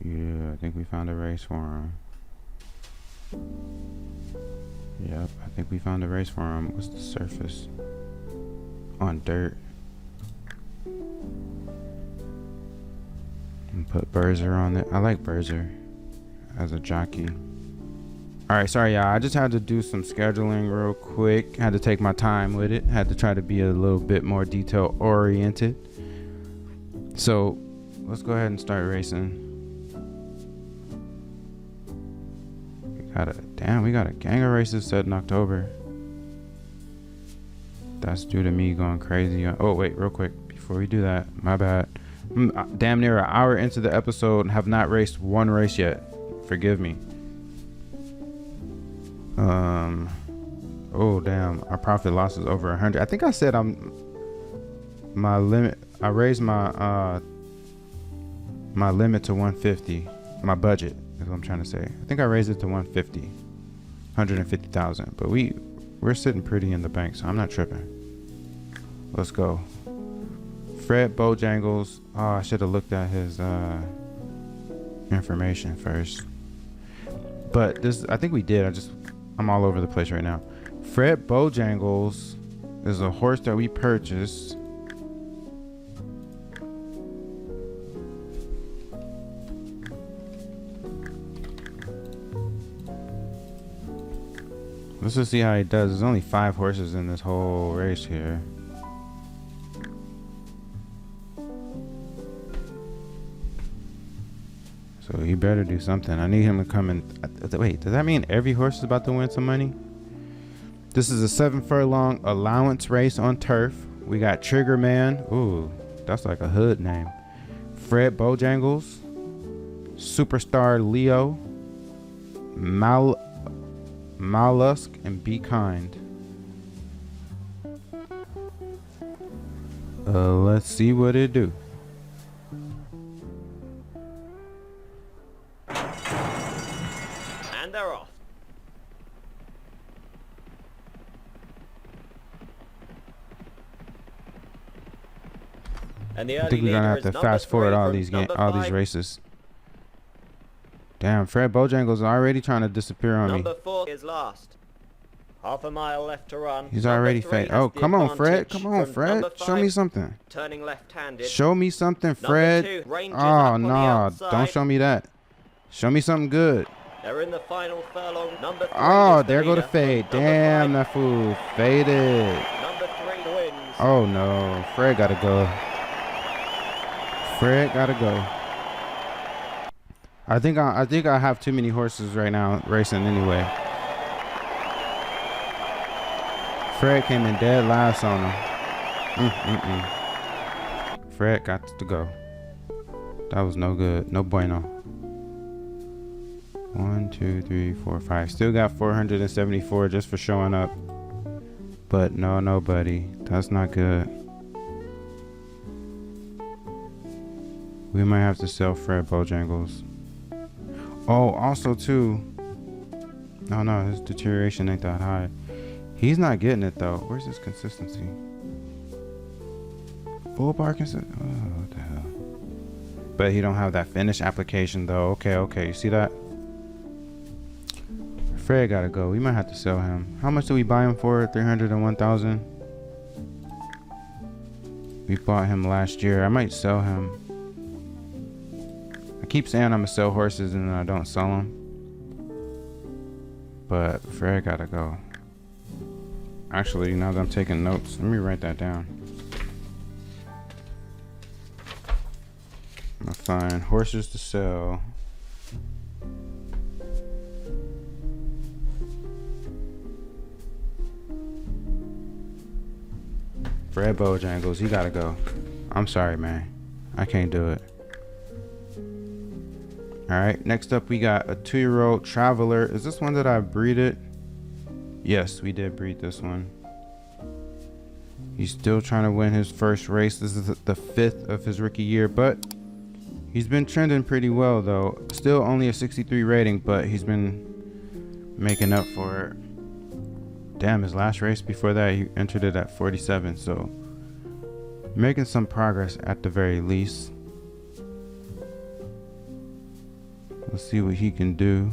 Yeah, I think we found a race for him. Yep, I think we found a race for him. What's the surface? On dirt. And put Berzer on it. I like Berzer as a jockey. Alright, sorry y'all. I just had to do some scheduling real quick. Had to take my time with it. Had to try to be a little bit more detail oriented. So let's go ahead and start racing. We got a gang of races set in October. That's due to me going crazy. Oh wait, real quick before we do that, my bad. I'm damn near an hour into the episode and have not raced one race yet. Forgive me. Oh damn, our profit loss is over 100. I think I said my limit. I raised my my limit to 150. My budget is what I'm trying to say. I think I raised it to 150,000. But we're sitting pretty in the bank, so I'm not tripping. Let's go. Fred Bojangles. Oh, I should have looked at his information first. But this, I think we did. I'm all over the place right now. Fred Bojangles is a horse that we purchased. Let's just see how he does. There's only 5 horses in this whole race here. So he better do something. I need him to come in. Wait, does that mean every horse is about to win some money? This is a 7 furlong allowance race on turf. We got Trigger Man. Ooh, that's like a hood name. Fred Bojangles. Superstar Leo. Mollusk and Be Kind. Let's see what it do. And they're off. And the I think we're gonna have to fast forward all these races. Damn, Fred Bojangles is already trying to disappear on me. Number 4 is last. Half a mile left to run. He's already fake. Oh, come on, Fred. Come on, Fred. Show me something. Turning left-handed. Show me something, Fred. Oh, no. Don't show me that. Show me something good. They're in the final furlong. Number 3. Oh, there go the fade. Damn, that fool faded. Number 3 wins. Oh, no. Fred gotta go. Fred gotta go. I think I have too many horses right now racing anyway. Fred came in dead last on him. Fred got to go. That was no good. No bueno. 1, 2, 3, 4, 5. Still got 474 just for showing up. But no, nobody. That's not good. We might have to sell Fred Bojangles. Oh, also too. No, his deterioration ain't that high. He's not getting it though. Where's his consistency? Full bar consistency. Oh, what the hell? But he don't have that finish application though. Okay. You see that? Fred gotta go. We might have to sell him. How much do we buy him for? 301,000. We bought him last year. I might sell him. I keep saying I'm gonna sell horses and then I don't sell them. But Fred gotta go. Actually, now that I'm taking notes, let me write that down. I'm gonna find horses to sell. Fred Bojangles, he gotta go. I'm sorry, man. I can't do it. Alright, next up we got a 2-year-old Traveler. Is this one that I breeded? Yes, we did breed this one. He's still trying to win his first race. This is the 5th of his rookie year, but he's been trending pretty well though. Still only a 63 rating, but he's been making up for it. Damn, his last race before that, he entered it at 47, so making some progress at the very least. Let's see what he can do.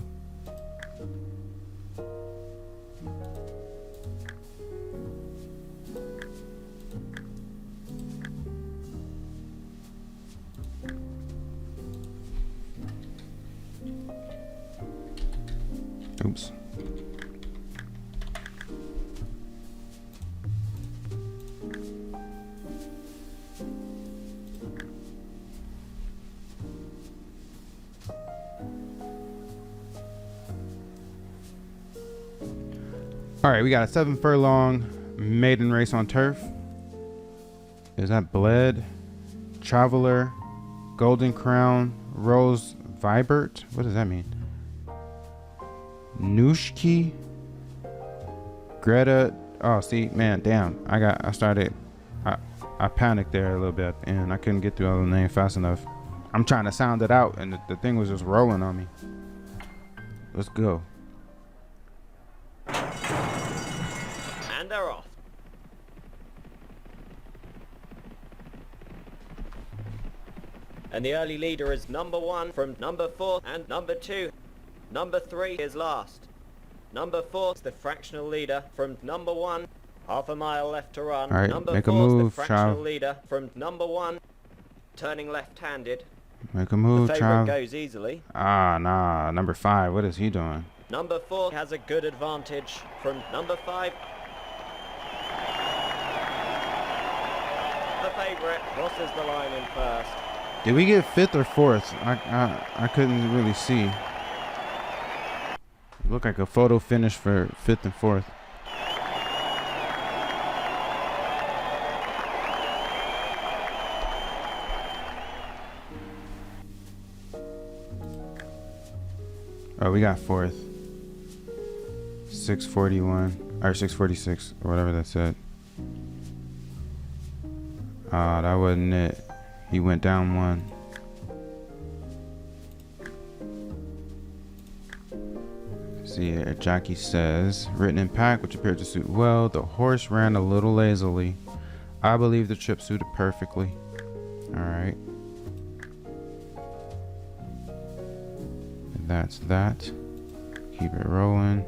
Oops. All right, we got a 7 furlong maiden race on turf. Is that Bled, Traveler, Golden Crown, Rose Vibert? What does that mean? Nushki, Greta. Oh, see, man, damn. I panicked there a little bit and I couldn't get through all the names fast enough. I'm trying to sound it out and the thing was just rolling on me. Let's go. And they're off. And the early leader is number 1 from number 4 and number 2. Number 3 is last. Number 4 is the fractional leader from number 1. Half a mile left to run. All right, Number make a 4 is move, the fractional Trav. leader from number 1. Turning left-handed. Make a move, The favourite Trav. goes easily. Ah, nah. Number 5. What is he doing? Number 4 has a good advantage from number 5. The favourite crosses the line in first. Did we get 5th or 4th? I couldn't really see. It looked like a photo finish for 5th and 4th. Oh, we got 4th. 641 or 646 or whatever that said. That wasn't it. He went down 1. See here, Jackie says, written in pack, which appeared to suit well. The horse ran a little lazily. I believe the trip suited perfectly. All right. And that's that. Keep it rolling.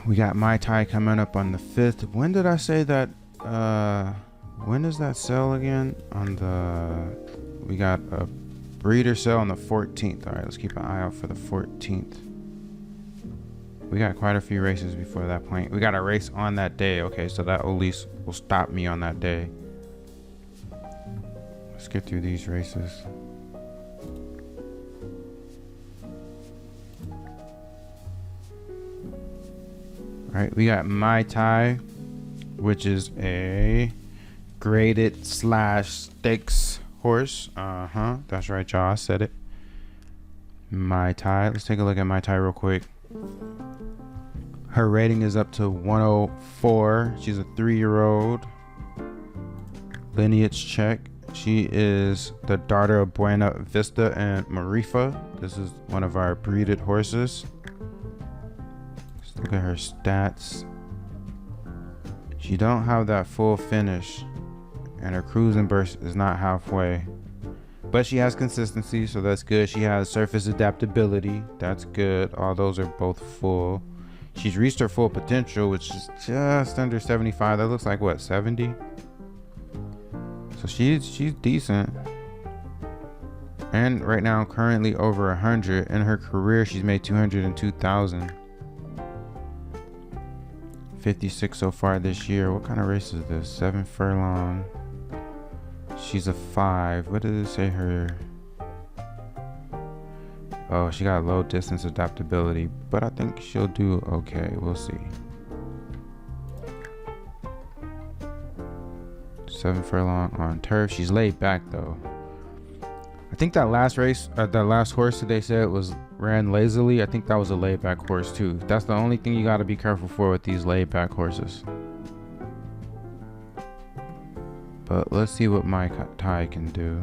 We got Mai Tai coming up on the 5th. When did I say that? When is that sale again? We got a breeder sale on the 14th. All right, let's keep an eye out for the 14th. We got quite a few races before that point. We got a race on that day. Okay, so that at least will stop me on that day. Let's get through these races. All right, we got Mai Tai, which is a graded / stakes horse. That's right, y'all. I said it. Mai Tai. Let's take a look at Mai Tai real quick. Her rating is up to 104. She's a 3-year-old. Lineage check. She is the daughter of Buena Vista and Marifa. This is one of our breeded horses. Let's look at her stats. She don't have that full finish, and her cruising burst is not halfway. But she has consistency, so that's good. She has surface adaptability. That's good. All those are both full. She's reached her full potential, which is just under 75. That looks like what, 70? So she's decent. And right now, currently over 100. In her career, she's made 202,000. 56 so far this year. What kind of race is this? 7 furlong. She's a 5. What did it say her? Oh, she got low distance adaptability, but I think she'll do okay. We'll see. 7 furlong on turf. She's laid back though. I think that last race, that last horse that they said ran lazily. I think that was a laid back horse too. That's the only thing you got to be careful for with these laid back horses. But let's see what Mai Tai can do.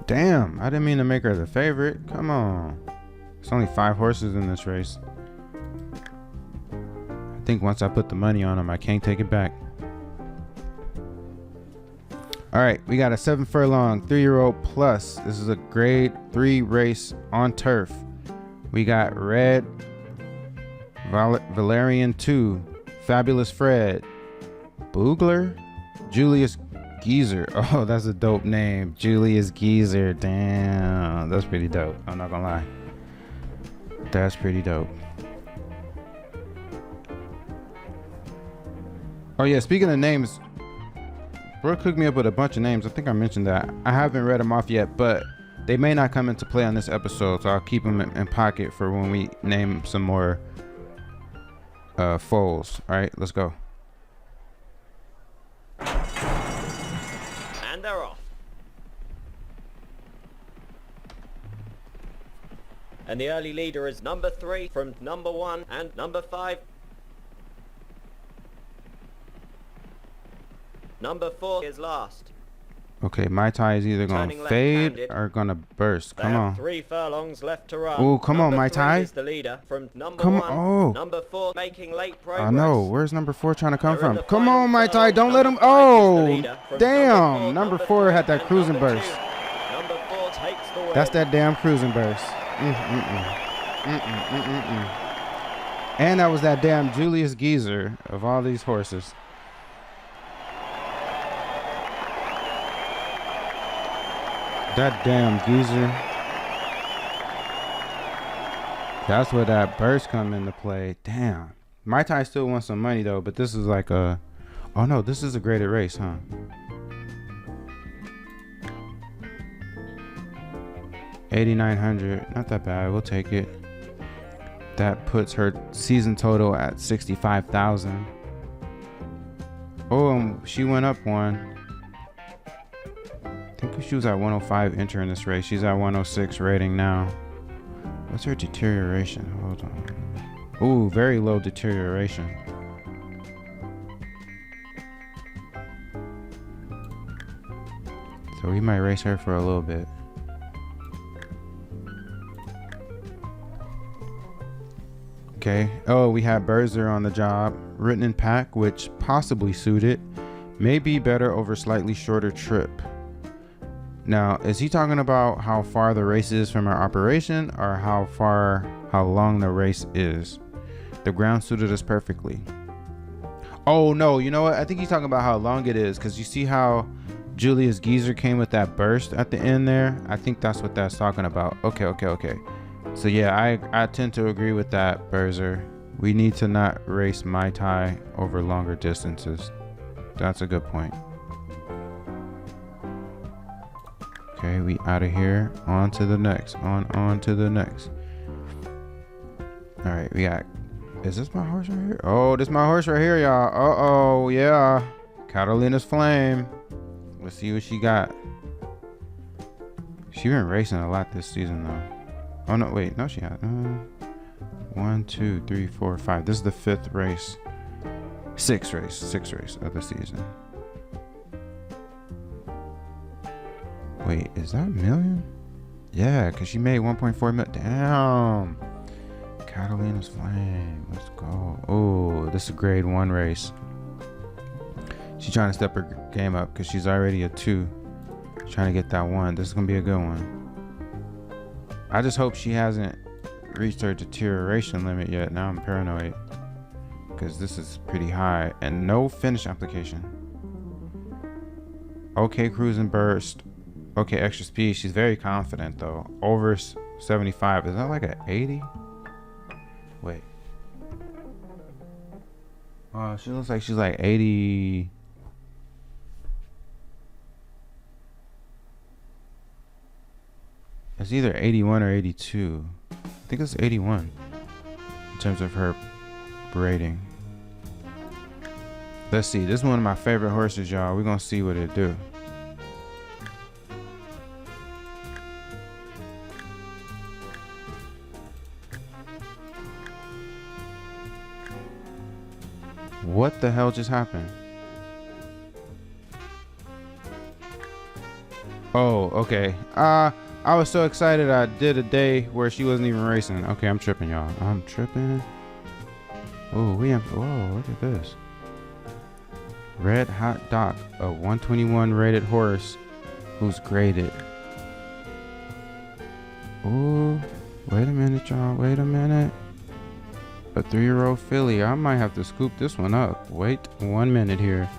Damn, I didn't mean to make her the favorite. Come on. There's only 5 horses in this race. I think once I put the money on them, I can't take it back. All right, we got a 7 furlong, 3-year-old plus. This is a grade 3 race on turf. We got Red Valerian 2, Fabulous Fred, Boogler, Julius Geezer. Oh, that's a dope name. Julius Geezer. Damn, that's pretty dope. I'm not gonna lie. That's pretty dope. Oh yeah, speaking of names, Brooke hooked me up with a bunch of names. I think I mentioned that. I haven't read them off yet, but they may not come into play on this episode, so I'll keep them in pocket for when we name some more foals. All right, let's go. And they're off. And the early leader is number 3 from number 1 and number 5. Number 4 is last. Okay, Mai Tai is either gonna fade or gonna burst. Come on. 3 furlongs left to run. Oh, come on, Mai Tai. Is the leader from number come 1. on. Oh. Number 4 making late progress. I know. Where's number 4 trying to come from? Come on, Mai Tai. Don't let him. Oh, damn. Number 4 had that cruising burst. Number 4 takes the win. That's that damn cruising burst. And that was that damn Julius Geezer of all these horses. That damn Geezer. That's where that burst come into play. Damn. Mai Tai still wants some money though, but this is like a... Oh no, this is a graded race, huh? $8,900. Not that bad. We'll take it. That puts her season total at 65,000. Oh, she went up one. I think she was at 105 entering this race. She's at 106 rating now. What's her deterioration? Hold on. Ooh, very low deterioration. So we might race her for a little bit. Okay. Oh, we have Berzer on the job. Written in pack, which possibly suited. May be better over slightly shorter trip. Now, is he talking about how far the race is from our operation or how long the race is? The ground suited us perfectly. Oh no, you know what? I think he's talking about how long it is, because you see how Julius Geezer came with that burst at the end there? I think that's what that's talking about. Okay. So yeah, I tend to agree with that, Berzer. We need to not race Mai Tai over longer distances. That's a good point. Okay, we out of here. On to the next. On to the next. All right, we got. Is this my horse right here? Oh, this my horse right here, y'all. Oh, yeah. Catalina's Flame. Let's see what she got. She been racing a lot this season, though. Oh, no, wait. No, she had. 1, 2, 3, 4, 5. This is the 5th race. Sixth race of the season. Wait, is that a million? Yeah, because she made 1.4 million. Damn. Catalina's Flame. Let's go. Oh, this is a grade 1 race. She's trying to step her game up because she's already a 2. She's trying to get that 1. This is going to be a good one. I just hope she hasn't reached her deterioration limit yet. Now I'm paranoid because this is pretty high. And no finish application. Okay, cruising burst. Okay, extra speed. She's very confident though. Over 75. Is that like an 80? Wait. She looks like she's like 80. It's either 81 or 82. I think it's 81 in terms of her rating. Let's see. This is one of my favorite horses, y'all. We're gonna see what it do. What the hell just happened? Oh, okay. I was so excited I did a day where she wasn't even racing. Okay, I'm tripping, y'all. I'm tripping. Oh, whoa, look at this. Red Hot Doc, a 121 rated horse who's graded. Oh, wait a minute, y'all. Wait a minute. A 3-year-old filly. I might have to scoop this one up. Wait 1 minute here.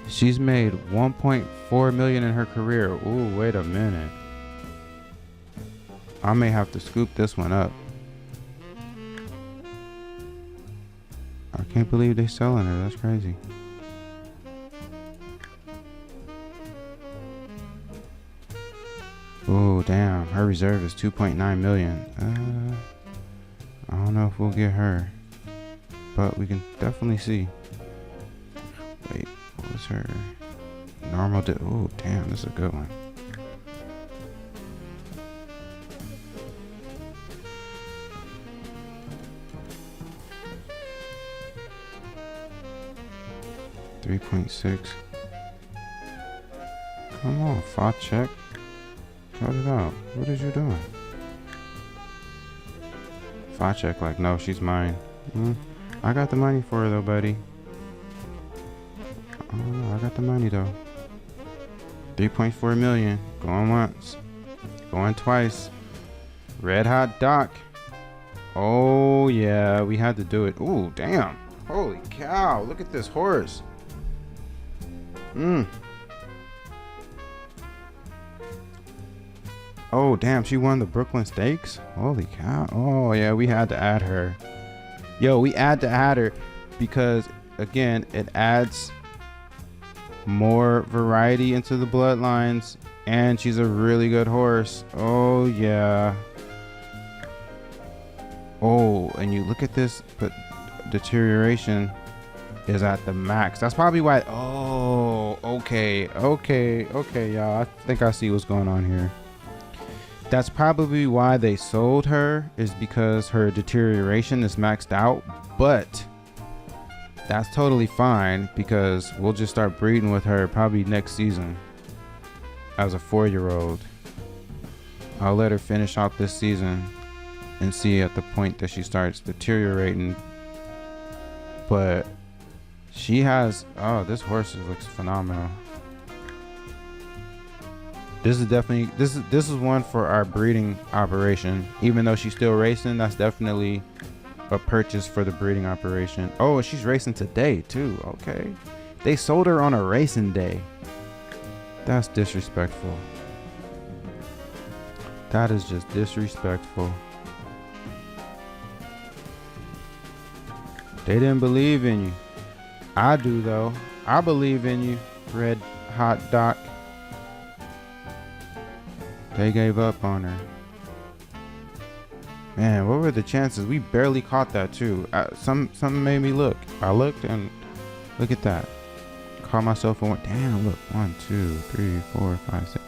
She's made 1.4 million in her career. Ooh, wait a minute. I may have to scoop this one up. I can't believe they're selling her. That's crazy. Oh, damn. Her reserve is 2.9 million. I don't know if we'll get her, but we can definitely see. Wait, what was her normal? Oh, damn, this is a good one. $3.6. Come on, Fat check. Cut it out. What is you doing? Check like, no, she's mine. I got the money for her though, buddy. Oh no, I got the money though. 3.4 million. Going once. Going twice. Red Hot Doc. Oh yeah, we had to do it. Ooh, damn. Holy cow, look at this horse. Oh, damn, she won the Brooklyn Stakes? Holy cow. Oh, yeah, we had to add her. Yo, we had to add her because, again, it adds more variety into the bloodlines, and she's a really good horse. Oh, yeah. Oh, and you look at this, but deterioration is at the max. That's probably why. Oh, okay, y'all. I think I see what's going on here. That's probably why they sold her, is because her deterioration is maxed out, but that's totally fine because we'll just start breeding with her probably next season as a 4-year-old. I'll let her finish out this season and see at the point that she starts deteriorating. But she has, oh, this horse looks phenomenal. This is definitely, this is one for our breeding operation. Even though she's still racing, that's definitely a purchase for the breeding operation. Oh, she's racing today too. Okay. They sold her on a racing day. That's disrespectful. That is just disrespectful. They didn't believe in you. I do though. I believe in you, Red Hot Doc. They gave up on her. Man, what were the chances? We barely caught that too. Something made me look. I looked and look at that. Caught myself on. Damn, look. 1, 2, 3, 4, 5, 6.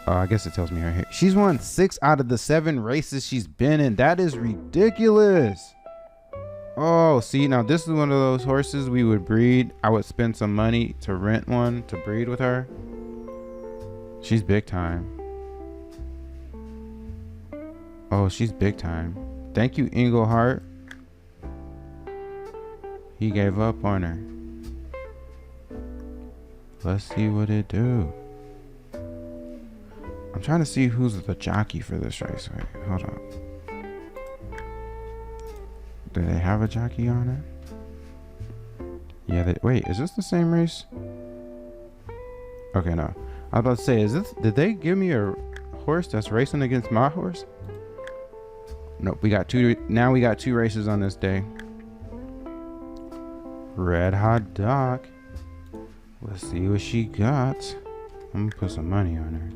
Oh, I guess it tells me right here. She's won 6 out of the 7 races she's been in. That is ridiculous. Oh, see, now this is one of those horses we would breed. I would spend some money to rent one to breed with her. She's big time. Oh, she's big time. Thank you, Englehart. He gave up on her. Let's see what it do. I'm trying to see who's the jockey for this race. Wait, hold on. Do they have a jockey on it? Yeah, wait, is this the same race? Okay, no. I was about to say, did they give me a horse that's racing against my horse? Nope, we got 2. Now we got 2 races on this day. Red Hot Doc. Let's see what she got. I'm gonna put some money on her.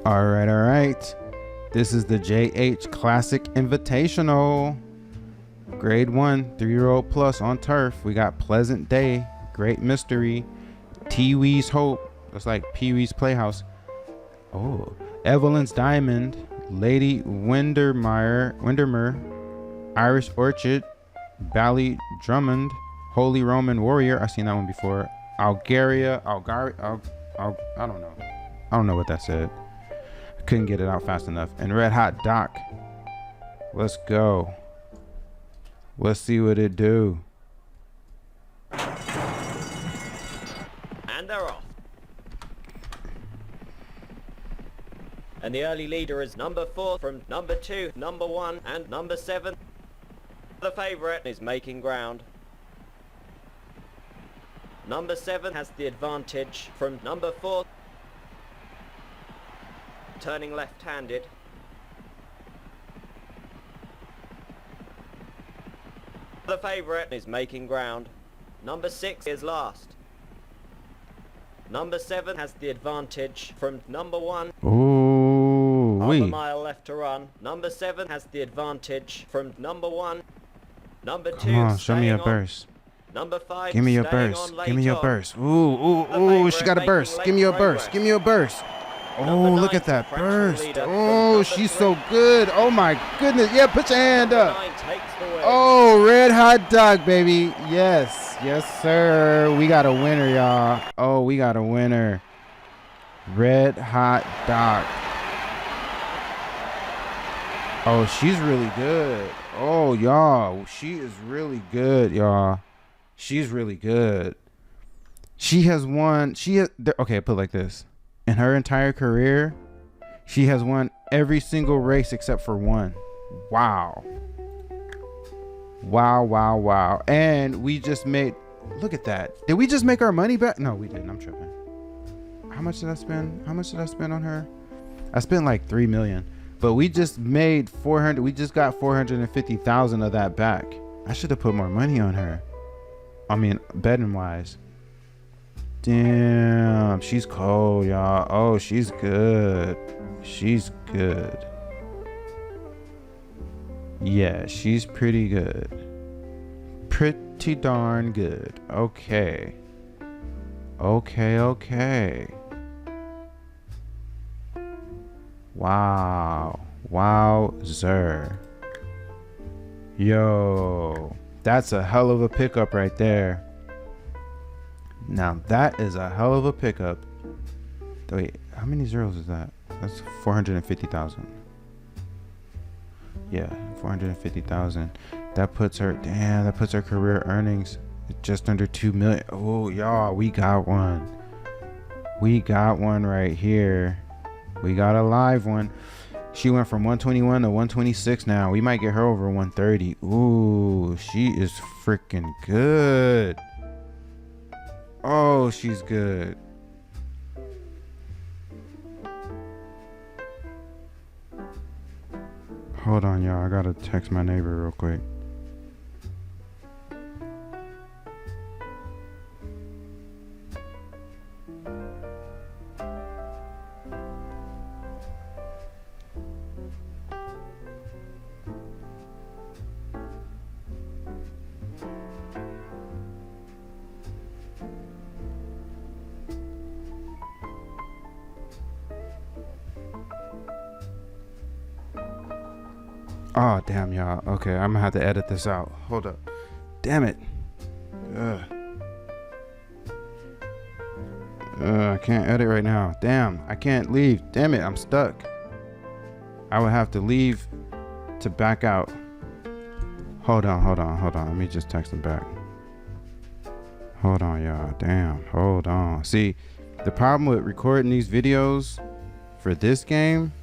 All right. This is the JH Classic Invitational. Grade 1, 3-year-old plus on turf. We got Pleasant Day, Great Mystery, T-Wee's Hope. That's like Pee-wee's Playhouse. Oh, Evelyn's Diamond, Lady Windermere, Irish Orchid, Bally Drummond, Holy Roman Warrior. I've seen that one before. Algaria. I don't know. I don't know what that said. I couldn't get it out fast enough. And Red Hot Doc. Let's go. Let's see what it do. And they're off. And the early leader is number 4 from number 2, number 1 and number 7. The favourite is making ground. Number 7 has the advantage from number 4. Turning left-handed. The favourite is making ground. Number 6 is last. Number 7 has the advantage from number 1. Ooh, Half a mile left to run. Number 7 has the advantage from number 1. Number 2 Come on, show me a burst. Number 5 Give me a staying burst. on late Give me a on. burst. Ooh, she got a burst. Give me a burst. Give me a burst. Oh, look at that burst. Oh, she's so good. Oh my goodness. Yeah, put your hand up. Oh, Red Hot Dog, baby. Yes. Yes, sir. We got a winner, y'all. Oh, we got a winner. Red Hot Dog. Oh, she's really good. Oh, y'all. She is really good, y'all. She's really good. She has won. Okay, put it like this. In her entire career, she has won every single race except for one. Wow. Wow. And we just made, look at that. Did we just make our money back? No, we didn't. I'm tripping. How much did I spend? How much did I spend on her? I spent like 3 million, but we just made 400. We just got 450,000 of that back. I should have put more money on her. I mean, betting wise. Damn, she's cold, y'all. Oh, she's good. She's good. Yeah, she's pretty good. Pretty darn good. Okay. Wow. Wowzer. Yo, that's a hell of a pickup right there. Now that is a hell of a pickup. Wait, how many zeros is that? That's 450,000. Yeah, 450,000. That puts her, damn, that puts her career earnings just under 2 million. Oh, y'all, we got one. We got one right here. We got a live one. She went from 121 to 126 now. We might get her over 130. Ooh, she is freaking good. Oh, she's good. Hold on, y'all. I gotta text my neighbor real quick. Oh, damn, y'all. Okay, I'm gonna have to edit this out. Hold up. Damn it. Ugh. I can't edit right now. Damn, I can't leave. Damn it, I'm stuck. I would have to leave to back out. Hold on. Let me just text him back. Hold on, y'all. Damn, hold on. See, the problem with recording these videos for this game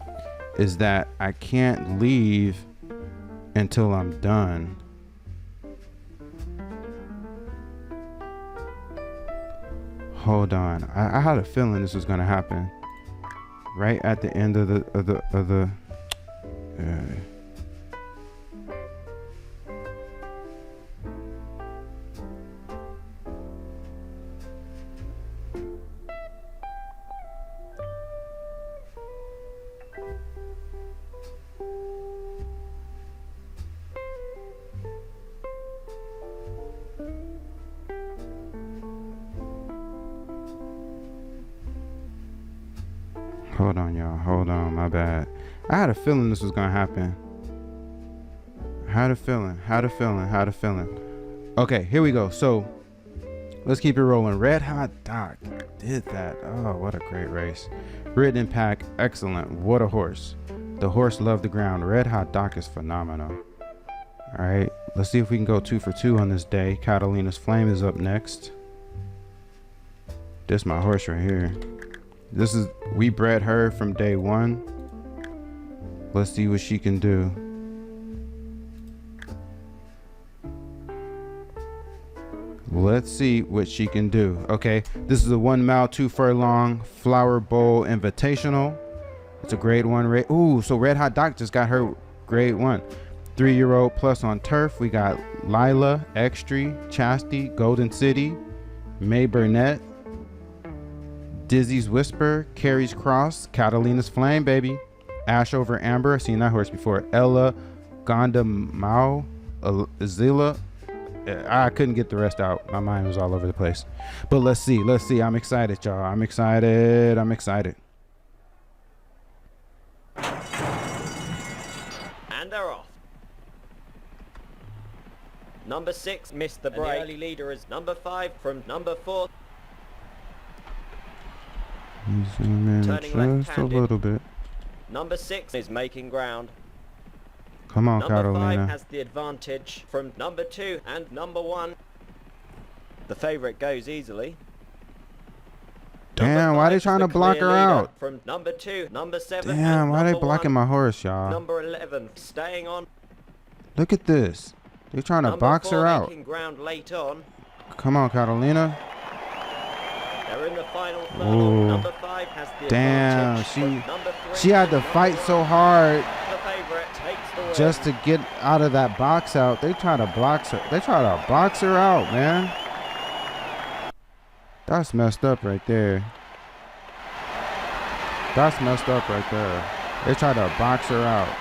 is that I can't leave until I'm done. Hold on. I had a feeling this was gonna happen right at the end of the Hold on, y'all. Hold on. My bad. I had a feeling this was gonna happen. Had a feeling. Okay, here we go. So let's keep it rolling. Red Hot Doc did that. Oh, what a great race. Written in pack, excellent. What a horse. The horse loved the ground. Red Hot Doc is phenomenal. All right, let's see if we can go 2 for 2 on this day. Catalina's Flame is up next. This my horse right here. We bred her from day 1. Let's see what she can do. Let's see what she can do. Okay, this is a 1 mile 2 furlong Flower Bowl Invitational. It's a grade 1 rate. Ooh, so Red Hot Doc just got her grade 1. 3-year-old plus on turf. We got Lila, Extree, Chastity, Golden City, May Burnett, Dizzy's Whisper, Carrie's Cross, Catalina's Flame, baby. Ash over Amber. I've seen that horse before. Ella, Gonda Mao, Azila. I couldn't get the rest out. My mind was all over the place. But let's see. I'm excited, y'all. I'm excited. And they're off. Number 6 missed the break. The early leader is number 5 from number 4. Zoom in Turning just a little bit. Number 6 is making ground. Come on, Number Catalina. 5 has the advantage from number 2 and number 1. The favourite goes easily. Damn, why they trying to block her out? From number 2, number 7. Damn, why they blocking my horse, y'all? Number 11 staying on. Look at this. They're trying to box her out. Making ground late on. Come on, Catalina. They're in the final third. Number 5 has the advantage. She had to fight so hard just to get out of that box out. They try to box her. They try to box her out, man. That's messed up right there. They try to box her out.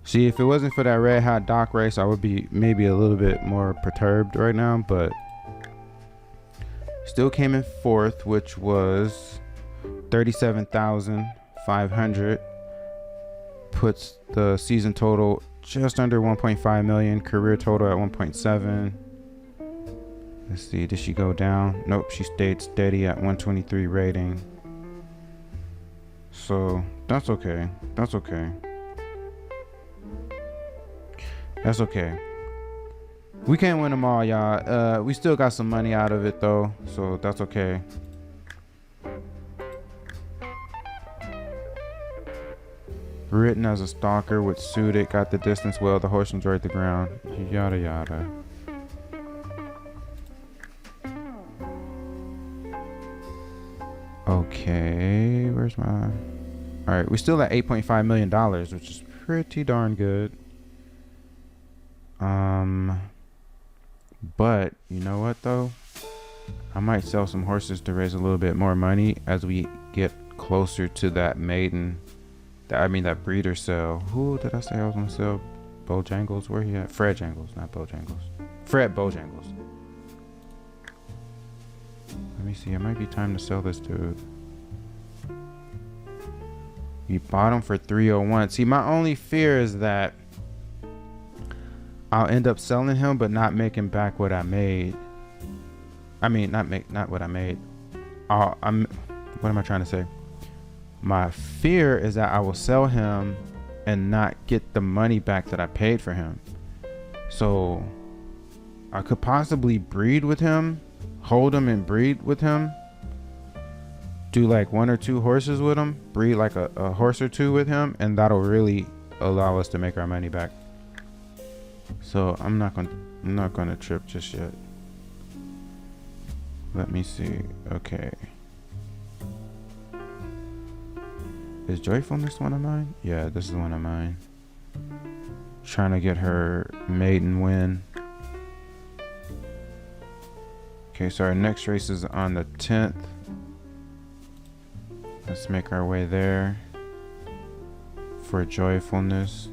See, if it wasn't for that Red Hot Doc race, I would be maybe a little bit more perturbed right now, but still came in 4th, which was 37,500. Puts the season total just under 1.5 million, career total at 1.7. Let's see, did she go down? Nope, she stayed steady at 123 rating. So that's okay. That's okay. We can't win them all, y'all. We still got some money out of it though, so that's okay. Written as a stalker, which suited, got the distance well, the horse enjoyed the ground, yada yada. Okay, where's my... All right, we still at $8.5 million, which is pretty darn good. But you know what though? I might sell some horses to raise a little bit more money as we get closer to that maiden. That breeder sale. Who did I say I was gonna sell? Bojangles? Where he at? Fred Jangles, not Bojangles. Fred Bojangles. Let me see. It might be time to sell this dude. You bought him for 301. See, my only fear is that I'll end up selling him, but not making back what I made. I mean, not what I made. What am I trying to say? My fear is that I will sell him and not get the money back that I paid for him. So I could possibly breed with him, hold him and breed with him. Do like 1 or 2 horses with him, breed like a horse or 2 with him, and that'll really allow us to make our money back. So I'm not gonna trip just yet. Let me see. Okay. Is Joyfulness one of mine? Yeah, this is one of mine. Trying to get her maiden win. Okay, so our next race is on the 10th. Let's make our way there for Joyfulness.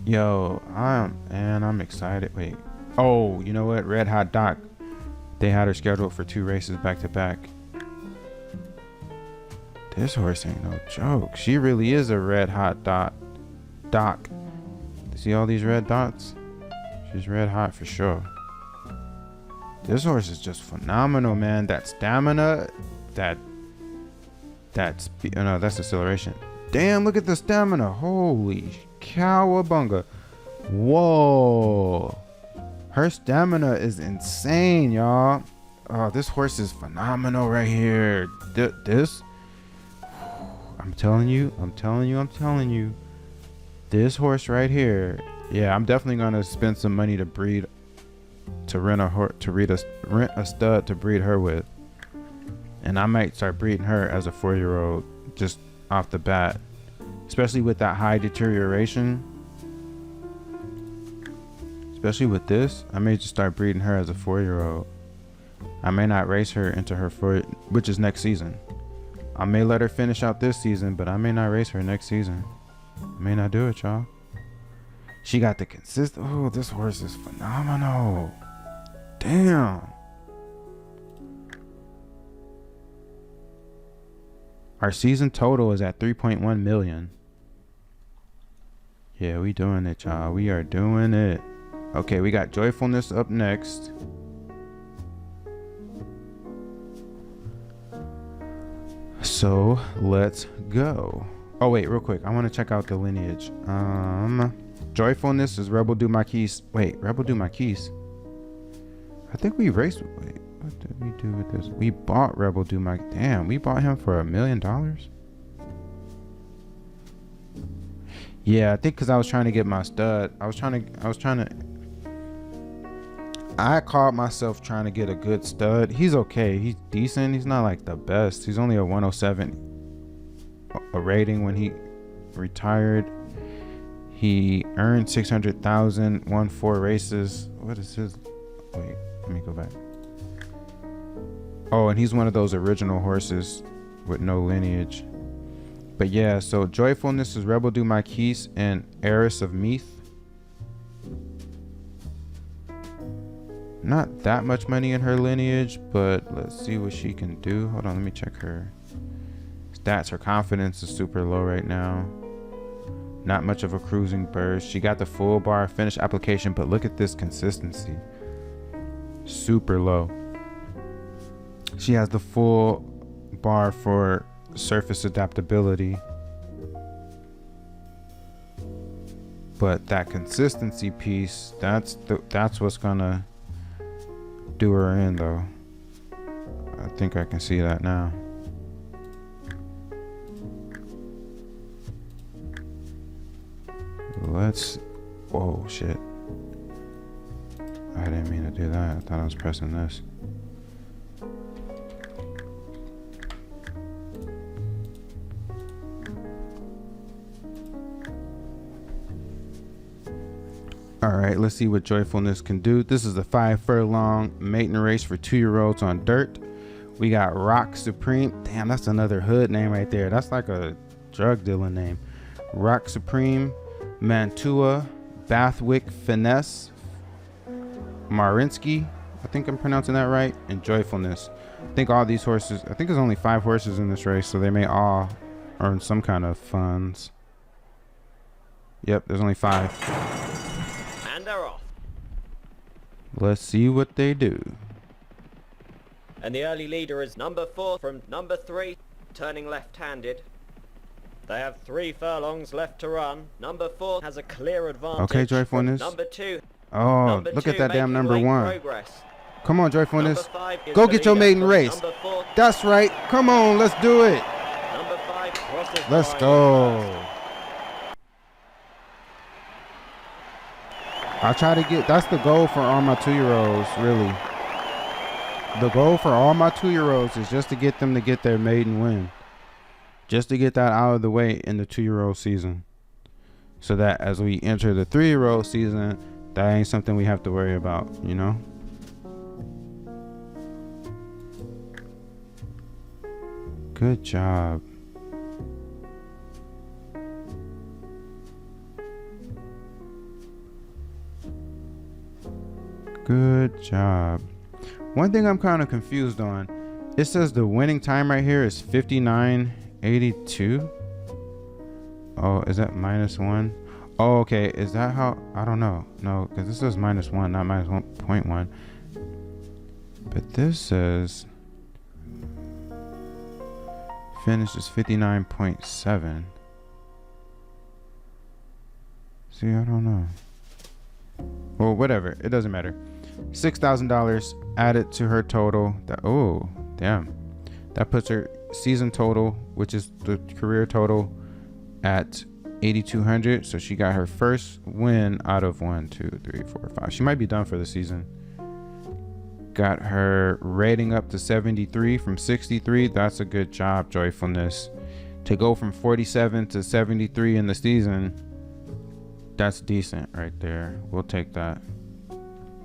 Yo, I'm excited. Wait. Oh, you know what? Red Hot Doc. They had her scheduled for 2 races back to back. This horse ain't no joke. She really is a red hot doc. See all these red dots? She's red hot for sure. This horse is just phenomenal, man. That stamina, that's acceleration. Damn, look at the stamina. Holy cowabunga. Whoa. Her stamina is insane, y'all. Oh, this horse is phenomenal right here. This, I'm telling you. This horse right here. Yeah, I'm definitely gonna spend some money to breed, to rent a stud to breed her with, and I might start breeding her as a 4-year-old just off the bat, especially with that high deterioration. Especially with this, I may just start breeding her as a 4-year-old. I may not race her into her 4, which is next season. I may let her finish out this season, but I may not race her next season. I may not do it, y'all. She got the consistent. Oh, this horse is phenomenal. Damn. Our season total is at 3.1 million. Yeah, we doing it, y'all. We are doing it. Okay, we got Joyfulness up next. So let's go. Oh wait, real quick, I want to check out the lineage. Joyfulness is Rebel Du Marquise. Wait, Rebel Du Marquise. I think we raced. Wait, what did we do with this? We bought Rebel Du Marquise. Damn, we bought him for $1 million. Yeah, I think because I was trying to get my stud. I caught myself trying to get a good stud. He's okay. He's decent. He's not like the best. He's only a 107 a rating when he retired. He earned 600,000, won 4 races. What is his? Wait, let me go back. Oh, and he's one of those original horses with no lineage. But yeah, so Joyfulness is Rebel Du Marquise and Heiress of Meath. Not that much money in her lineage, but let's see what she can do. Hold on, let me check her stats. Her confidence is super low right now. Not much of a cruising burst. She got the full bar finish application, but look at this consistency. Super low. She has the full bar for surface adaptability, but that consistency piece, that's what's gonna do her in though. I think I can see that now. Whoa, shit. I didn't mean to do that. I thought I was pressing this. All right, let's see what Joyfulness can do. This is a 5 furlong maiden race for 2-year-olds on dirt. We got Rock Supreme. Damn, that's another hood name right there. That's like a drug dealer name. Rock Supreme, Mantua, Bathwick Finesse, Marinsky, I think I'm pronouncing that right, and Joyfulness. I think all these horses, I think there's only 5 horses in this race, so they may all earn some kind of funds. Yep, there's only 5. And they're off. Let's see what they do. And the early leader is number 4 from number 3, turning left-handed. They have 3 furlongs left to run. Number 4 has a clear advantage. Okay, Joyfulness. Number 2. Oh, Number look 2 at that damn number making 1. late progress. Come on, Joyfulness. Number 5 is Go the get your leader maiden from race. number 4. That's right. Come on, let's do it. Number 5 crosses the Let's line go. first. I try to get, that's the goal for all my 2-year-olds, really. The goal for all my 2-year-olds is just to get them to get their maiden win. Just to get that out of the way in the 2-year-old season. So that as we enter the 3-year-old season, that ain't something we have to worry about, you know? Good job. Good job. One thing I'm kind of confused on, it says the winning time right here is 59.82. Oh, is that -1? Oh, okay. Is that how? I don't know. No, because this says -1, not -1.1. But this says finish is 59.7. See, I don't know. Well, whatever. It doesn't matter. $6,000 added to her total. Oh, damn. That puts her season total, which is the career total, at 8,200. So she got her first win out of 1, 2, 3, 4, 5. She might be done for the season. Got her rating up to 73 from 63. That's a good job, Joyfulness. To go from 47 to 73 in the season, that's decent right there. We'll take that.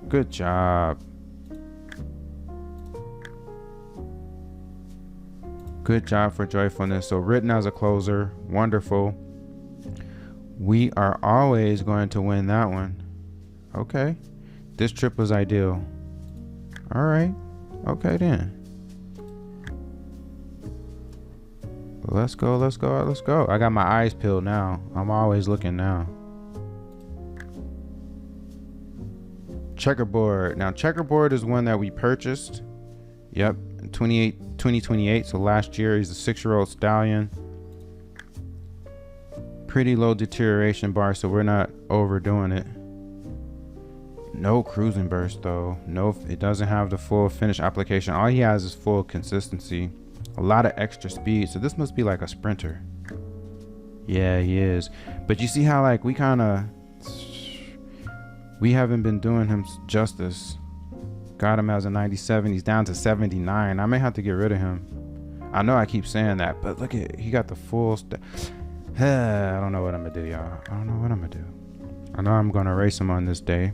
Good job. Good job for Joyfulness. So written as a closer. Wonderful. We are always going to win that one. Okay. This trip was ideal. All right. Okay then. Let's go, let's go, let's go. I got my eyes peeled now. I'm always looking now. Checkerboard. Now Checkerboard is one that we purchased. Yep. 2028. So last year. He's a 6-year-old stallion. Pretty low deterioration bar, so we're not overdoing it. No cruising burst though. No, it doesn't have the full finish application. All he has is full consistency. A lot of extra speed. So this must be like a sprinter. Yeah, he is. But you see how like we haven't been doing him justice. Got him as a 97. He's down to 79. I may have to get rid of him. I know I keep saying that, but look at, he got the full I don't know what I'm gonna do, y'all. I don't know what I'm gonna do. I know I'm gonna race him on this day.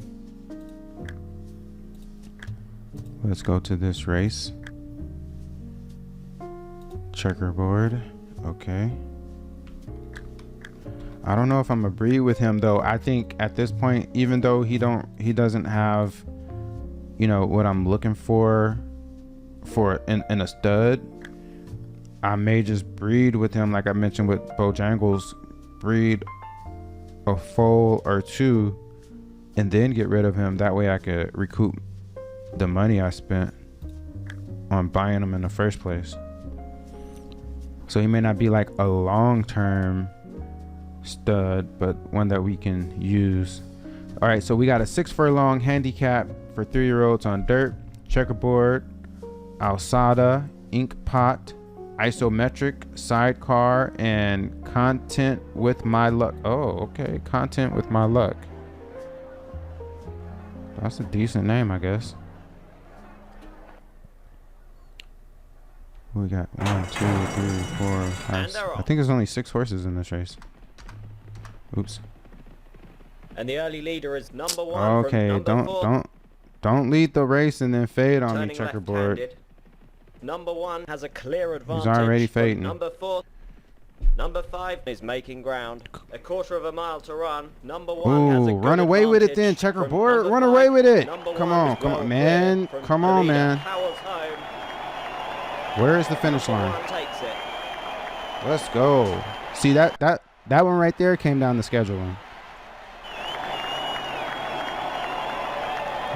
Let's go to this race. Checkerboard. Okay. I don't know if I'm gonna breed with him though. I think at this point, even though he doesn't have, you know, what I'm looking for in a stud, I may just breed with him like I mentioned with Bojangles. Breed a foal or 2 and then get rid of him. That way I could recoup the money I spent on buying him in the first place. So he may not be like a long-term stud, but one that we can use. All right, so we got a 6 furlong handicap for 3-year-olds on dirt. Checkerboard, Alsada, Ink Pot, Isometric, Sidecar, and Content with My Luck. Oh, okay. Content with My Luck. That's a decent name, I guess. We got 1, 2, 3, 4, 5. I think there's only 6 horses in this race. Oops. And the early leader is number 1 Okay, from number 4. don't lead the race and then fade on me, Turning checkerboard. left-handed. Number 1 has a clear He's already advantage from fading. number 4. Number 5 is making ground. A quarter of a mile to run. Number 1 has a Ooh, good run away with it then, advantage from checkerboard. number Run 5. away with it. Number Come 1 on, is come well on, clear man. from Come the on, leader. man. Powell's home. Where is the finish Number line? 1 takes it. Let's go. See that one right there came down to scheduling.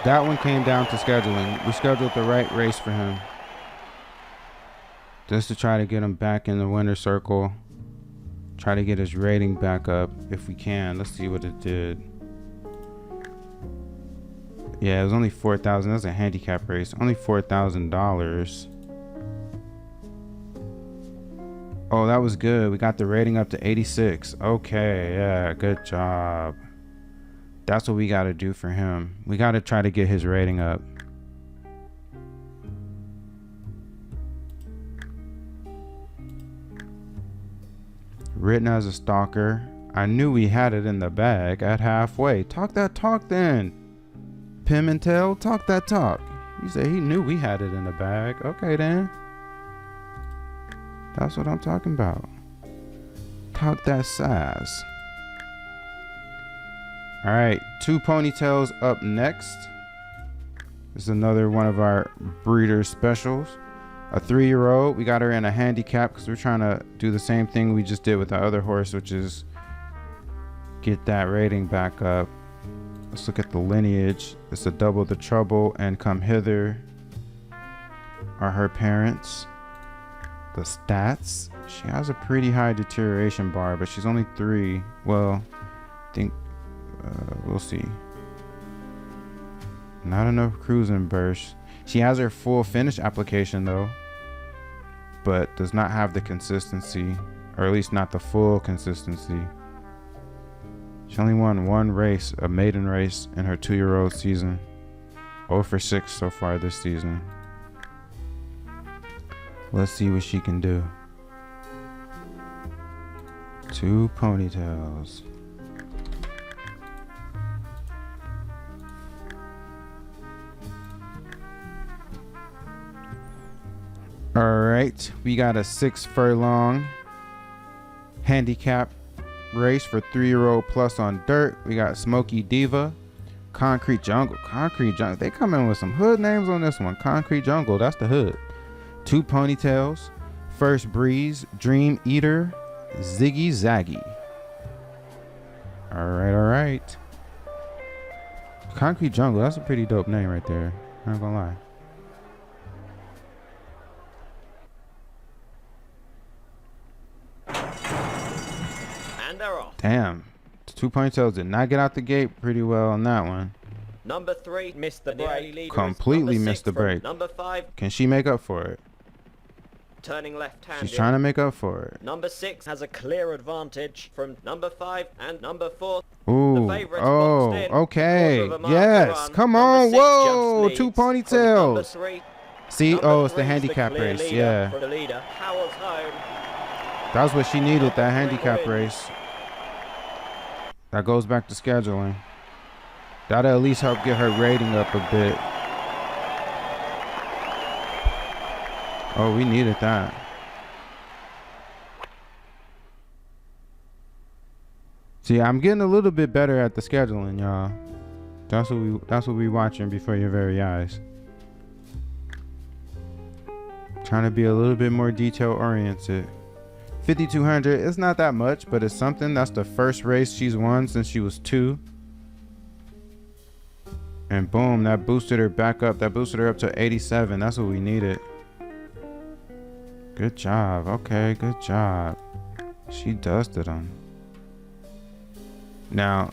That one came down to scheduling. We scheduled the right race for him. Just to try to get him back in the winner's circle. Try to get his rating back up if we can. Let's see what it did. Yeah, it was only 4,000. That's a handicap race. Only $4,000. Oh, that was good. We got the rating up to 86. Okay, yeah, good job. That's what we got to do for him. We got to try to get his rating up. Written as a stalker. I knew we had it in the bag at halfway. Talk that talk then. Pimentel, talk that talk. He said he knew we had it in the bag. Okay then. That's what I'm talking about. Talk that sass. Alright, 2 ponytails up next. This is another one of our breeder specials. A 3-year-old. We got her in a handicap because we're trying to do the same thing we just did with the other horse, which is get that rating back up. Let's look at the lineage. It's a Double the Trouble and Come Hither are her parents. The stats. She has a pretty high deterioration bar, but she's only 3. Well, I think we'll see. Not enough cruising burst. She has her full finish application though, but does not have the consistency, or at least not the full consistency. She only won 1 race, a maiden race, in her 2-year-old season. 0 for 6 so far this season. Let's see what she can do. 2 ponytails. All right, we got a 6 furlong handicap race for 3-year-old plus on dirt. We got Smoky Diva, Concrete Jungle. Concrete Jungle. They come in with some hood names on this one. Concrete Jungle, that's the hood. 2 ponytails. First Breeze, Dream Eater, Ziggy Zaggy. All right. Concrete Jungle, that's a pretty dope name right there. I'm not gonna lie. Damn. 2 ponytails did not get out the gate pretty well on that one. Number 3 missed the break. Completely missed the break. Number 5. Can she make up for it? Turning left-handed. She's trying to make up for it. Number 6 has a clear advantage from number 5 and number 4. Ooh. Oh, okay. Yes. Come on. Whoa. 2 ponytails. See? Oh, it's the handicap race. Yeah. For the leader. Powell's home. That's what she needed, that handicap race. That goes back to scheduling. That'll at least help get her rating up a bit. Oh, we needed that. See, I'm getting a little bit better at the scheduling, y'all. That's what we watching before your very eyes. Trying to be a little bit more detail oriented. 5,200, it's not that much, but it's something. That's the first race she's won since she was 2. And boom, that boosted her back up. That boosted her up to 87. That's what we needed. Good job. Okay, good job. She dusted them. Now,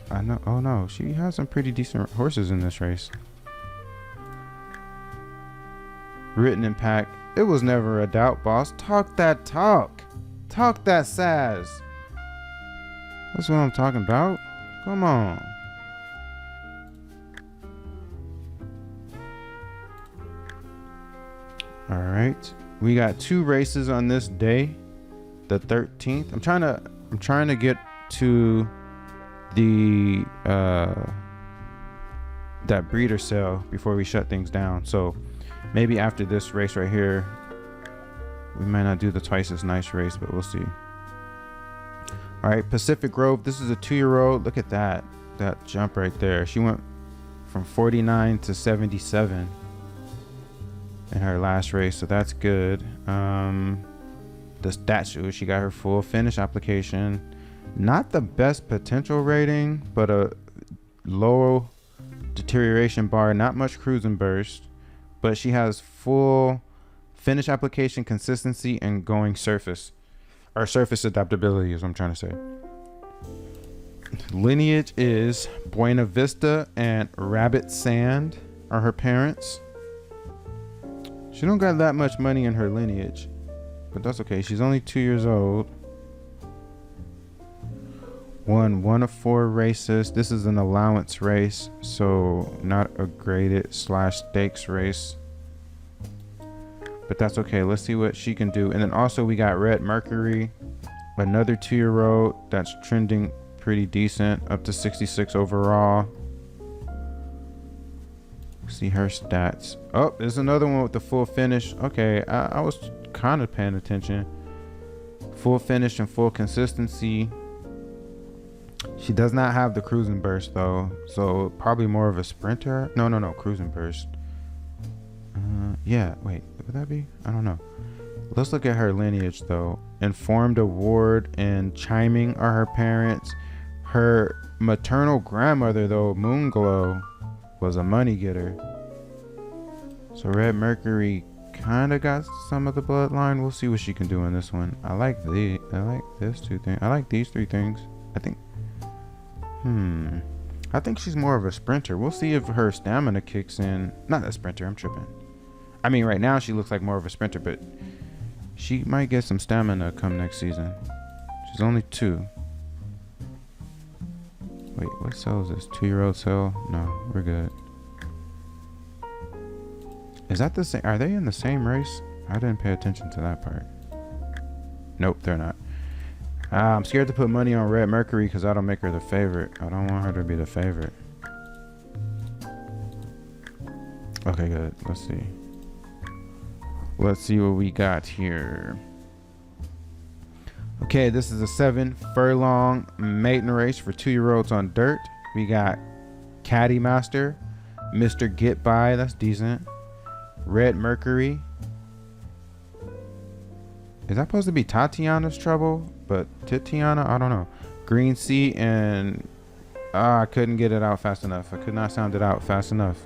I know. Oh no, she has some pretty decent horses in this race. Written in pack. It was never a doubt, boss. Talk that talk. Talk that sass. That's what I'm talking about. Come on. All right. We got 2 races on this day, the 13th. I'm trying to get to the that breeder sale before we shut things down. So maybe after this race right here, we might not do the twice as nice race, but we'll see. All right, Pacific Grove. This is a 2-year-old. Look at that jump right there. She went from 49 to 77 in her last race, so that's good. The statue, she got her full finish application. Not the best potential rating, but a low deterioration bar, not much cruise and burst, but she has full finish application, consistency, and going surface, or surface adaptability is what I'm trying to say. Lineage is Buena Vista and Rabbit Sand are her parents. She don't got that much money in her lineage, but that's okay. She's only 2 years old. Won 1 of 4 races. This is an allowance race, so not a graded / stakes race, but that's okay. Let's see what she can do. And then also we got Red Mercury, another 2-year-old that's trending pretty decent, up to 66 overall. See her stats. Oh, there's another one with the full finish. Okay, I was kind of paying attention. Full finish and full consistency. She does not have the cruising burst though, so probably more of a sprinter. No, cruising burst. Yeah, wait, would that be? I don't know. Let's look at her lineage though. Informed Award and Chiming are her parents. Her maternal grandmother though, Moonglow, was a money getter. So Red Mercury kind of got some of the bloodline. We'll see what she can do in this one. I like this 2 things. I like these 3 things. I think she's more of a sprinter. We'll see if her stamina kicks in. Not a sprinter, I'm tripping. I mean, right now she looks like more of a sprinter, but she might get some stamina come next season. She's only 2. Wait, what cell is this? 2-year-old cell? No, we're good. Is that the same? Are they in the same race? I didn't pay attention to that part. Nope, they're not. I'm scared to put money on Red Mercury because that'll make her the favorite. I don't want her to be the favorite. Okay, good. Let's see. Let's see what we got here. Okay, this is a 7 furlong maiden race for 2-year-olds on dirt. We got Caddy Master, Mr. Get By, that's decent. Red Mercury. Is that supposed to be Tatiana's Trouble? But Titiana, I don't know. Green Sea and I couldn't get it out fast enough. I could not sound it out fast enough.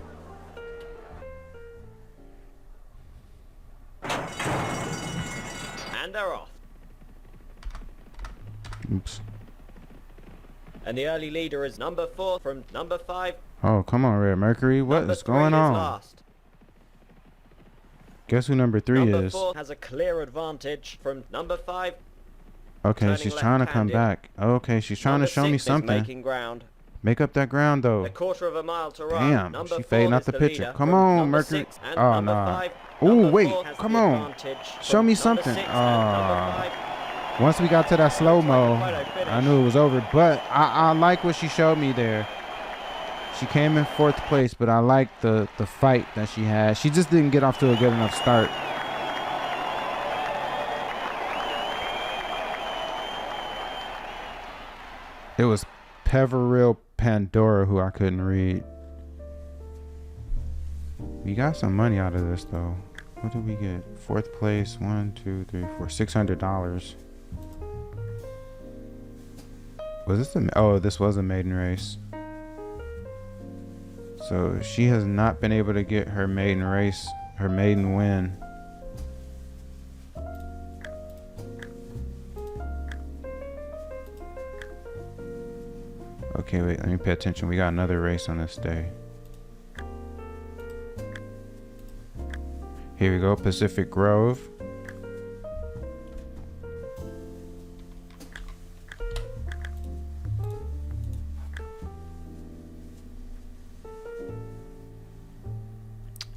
And they're off. Oops. And the early leader is number 4 from number 5. Oh, come on, Red Mercury. What is going on? Last. Guess who number 3 Number is? 4 has a clear advantage from number 5. Okay, she's trying to come back. Okay, she's trying to show me something. Making ground. Make up that ground though. A quarter of a mile to run. Damn, Number she fading out the picture. Come on, Mercury. Oh, nah. Oh, wait, come on. Show me something. Once we got to that slow-mo, I knew it was over. But I like what she showed me there. She came in 4th place, but I like the fight that she had. She just didn't get off to a good enough start. It was Peveril Pandora who I couldn't read. We got some money out of this though. What did we get? 4th place, 1, 2, 3, 4, $600. Was this this was a maiden race. So she has not been able to get her maiden race, her maiden win. Okay, wait, let me pay attention. We got another race on this day. Here we go, Pacific Grove.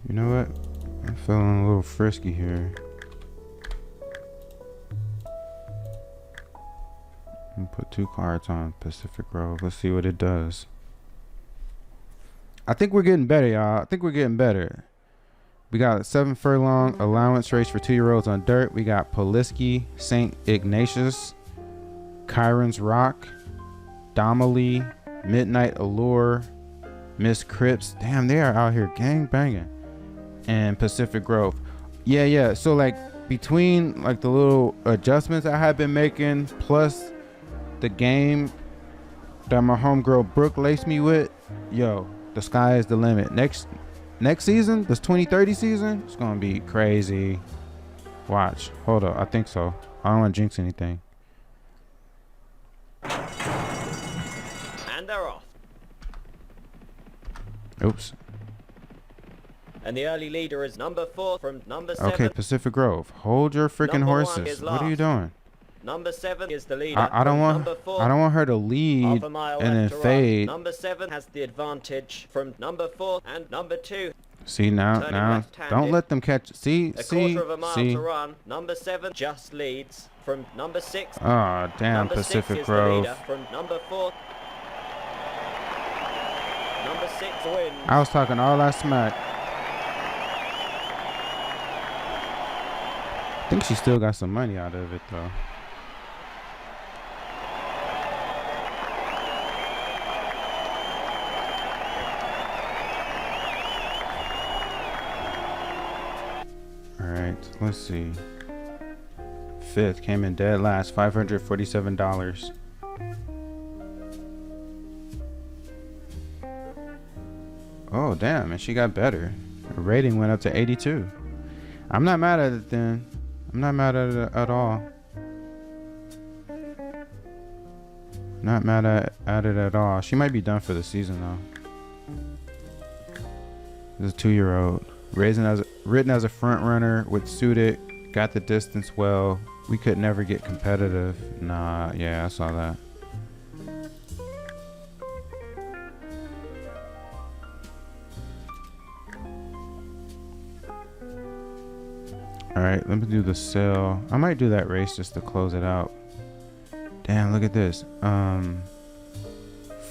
You know what? I'm feeling a little frisky here. Put 2 cards on Pacific Grove. Let's see what it does. I think we're getting better, y'all. I think we're getting better. We got a 7 furlong allowance race for 2-year-olds on dirt. We got Poliski, St. Ignatius, Kyron's Rock, Domily, Midnight Allure, Miss Cripps. Damn, they are out here gang banging. And Pacific Grove. Yeah. So like between like the little adjustments I have been making, plus the game that my homegirl Brooke laced me with, yo, the sky is the limit. Next season, this 2030 season, it's gonna be crazy. Watch. Hold up. I think so. I don't want to jinx anything. And they're off. Oops. And the early leader is number 4 from number 7. Okay, Pacific Grove. Hold your freaking horses. What are you doing? Number 7 is the leader. I don't want. Number 4. I don't want her to lead Half a mile and then left to run. fade. Number 7 has the advantage from number 4 and number 2. See now, don't let them catch. See, A quarter of a mile see. to run. Number 7 just leads from number 6. Oh damn, Number Pacific 6 is Grove. the leader from number 4. Number 6 wins. I was talking all that smack. I think she still got some money out of it though. Alright, let's see. 5th came in dead last, $547. Oh damn, and she got better. Her rating went up to 82. I'm not mad at it then. I'm not mad at it at all. Not mad at it at all. She might be done for the season though. This is a 2-year-old. Written as a front runner with suited, got the distance well. We could never get competitive. Nah, yeah, I saw that. All right, let me do the sale. I might do that race just to close it out. Damn, look at this.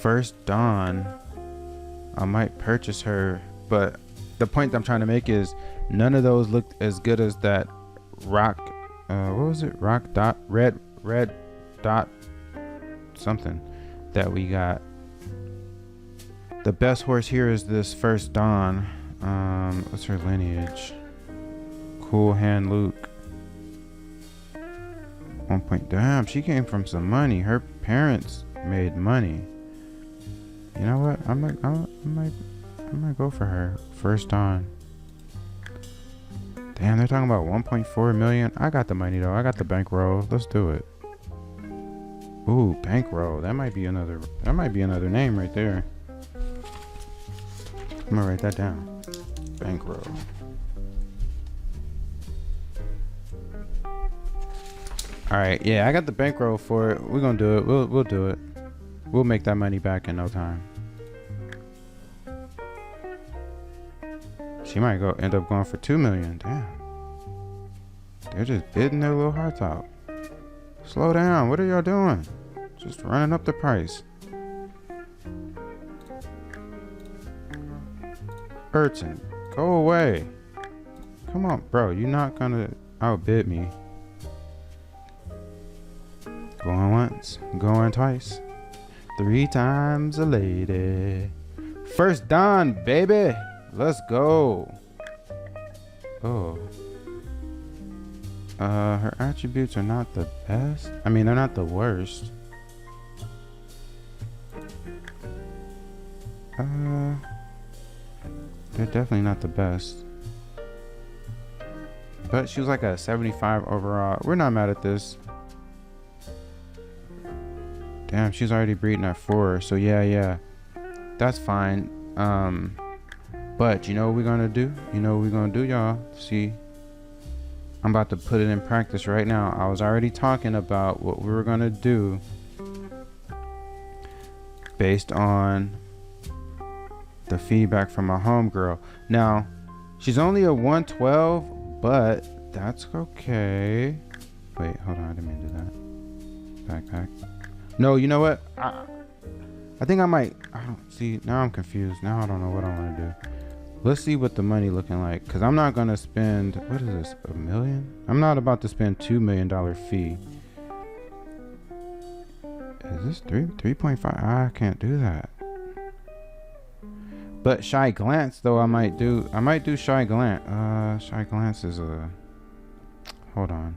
First Dawn. I might purchase her, but the point I'm trying to make is none of those looked as good as that rock. What was it? Rock dot red dot something that we got. The best horse here is this First Dawn. What's her lineage? Cool Hand Luke. 1 point. Damn, she came from some money. Her parents made money. You know what? I might go for her. First on. Damn, they're talking about 1.4 million. I got the money though. I got the bankroll. Let's do it. Ooh, bankroll. That might be another name right there. I'm gonna write that down. Bankroll. All right, yeah, I got the bankroll for it. We're gonna do it. We'll do it. We'll make that money back in no time. She might end up going for 2 million. Damn. They're just bidding their little hearts out. Slow down. What are y'all doing? Just running up the price. Burton, go away. Come on, bro. You're not gonna outbid me. Going once, going twice, 3 times a lady. First Dawn, baby. Let's go. Oh. Her attributes are not the best. I mean, they're not the worst. They're definitely not the best. But she was like a 75 overall. We're not mad at this. Damn, she's already breeding at 4. So yeah. That's fine. But you know what we're gonna do? You know what we're gonna do, y'all? See, I'm about to put it in practice right now. I was already talking about what we were gonna do based on the feedback from my homegirl. Now, she's only a 112, but that's okay. Wait, hold on, I didn't mean to do that. Backpack. No, you know what? I think I might. I don't see. Now I'm confused. Now I don't know what I want to do. Let's see what the money looking like. Because I'm not going to spend. What is this? $1 million? I'm not about to spend $2 million fee. Is this 3.5? I can't do that. But Shy Glance though I might do Shy Glance. Shy Glance is a, hold on,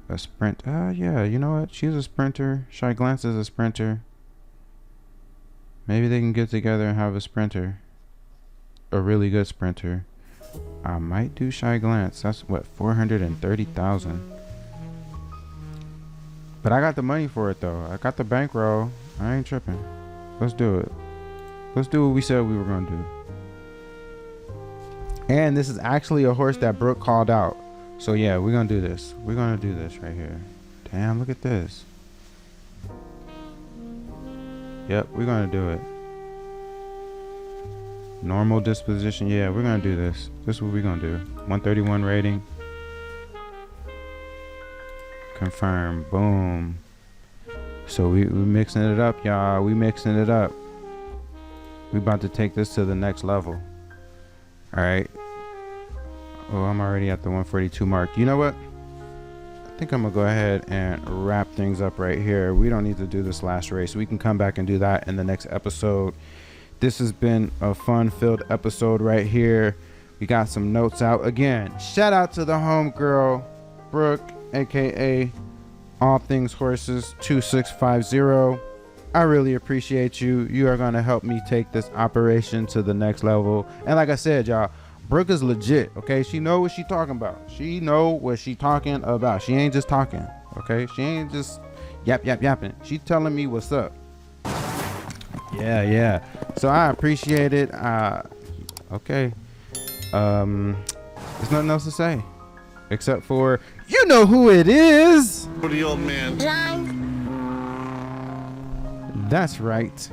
a sprint. Yeah, you know what? She's a sprinter. Shy Glance is a sprinter. Maybe they can get together and have a sprinter. A really good sprinter. I might do Shy Glance. That's what, 430,000. But I got the money for it though. I got the bankroll. I ain't tripping. Let's do it. Let's do what we said we were gonna do. And this is actually a horse that Brooke called out. So yeah, we're gonna do this. We're gonna do this right here. Damn, look at this. Yep, we're gonna do it. Normal disposition. Yeah, we're gonna do this. This is what we're gonna do. 131 rating. Confirm. Boom. So we mixing it up, y'all. We mixing it up. We about to take this to the next level. All right. Oh, I'm already at the 142 mark. You know what? I think I'm gonna go ahead and wrap things up right here. We don't need to do this last race. We can come back and do that in the next episode. This has been a fun-filled episode right here. We got some notes out. Again, shout out to the homegirl, Brooke, aka All Things Horses 2650. I really appreciate you. You are gonna help me take this operation to the next level. And like I said, y'all, Brooke is legit, okay? She know what she talking about. She know what she talking about. She ain't just talking, okay? She ain't just yapping. She telling me what's up. Yeah. So I appreciate it. Okay. There's nothing else to say except for, you know who it is. For the old man. That's right.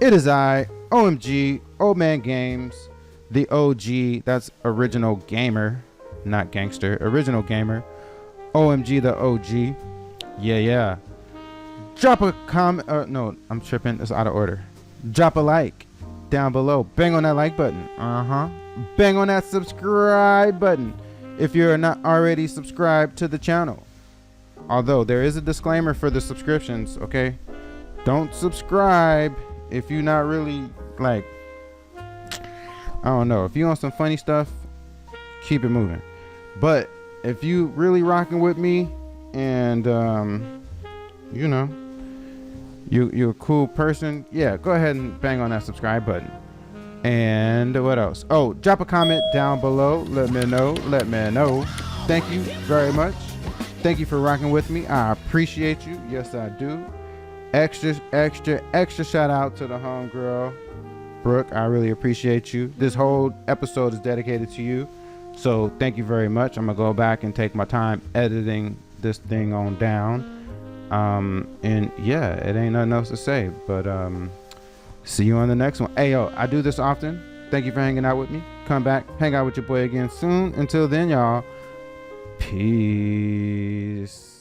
It is I, OMG, Old Man Games, the OG. That's original gamer, not gangster. Original gamer. OMG, the OG. Yeah. Drop a comment. No, I'm tripping. It's out of order. Drop a like down below. Bang on that like button. Bang on that subscribe button if you're not already subscribed to the channel. Although there is a disclaimer for the subscriptions, okay? Don't subscribe if you're not really, like, I don't know. If you want some funny stuff, keep it moving. But if you really rocking with me and, you know, you're a cool person, yeah, go ahead and bang on that subscribe button. And what else? Oh, drop a comment down below. Let me know. Thank you very much. Thank you for rocking with me. I appreciate you. Yes, I do. Extra shout out to the homegirl, Brooke. I really appreciate you. This whole episode is dedicated to you. So thank you very much. I'm going to go back and take my time editing this thing on down. And yeah, it ain't nothing else to say, but see you on the next one. Hey, yo, I do this often. Thank you for hanging out with me. Come back, hang out with your boy again soon. Until then, y'all, peace.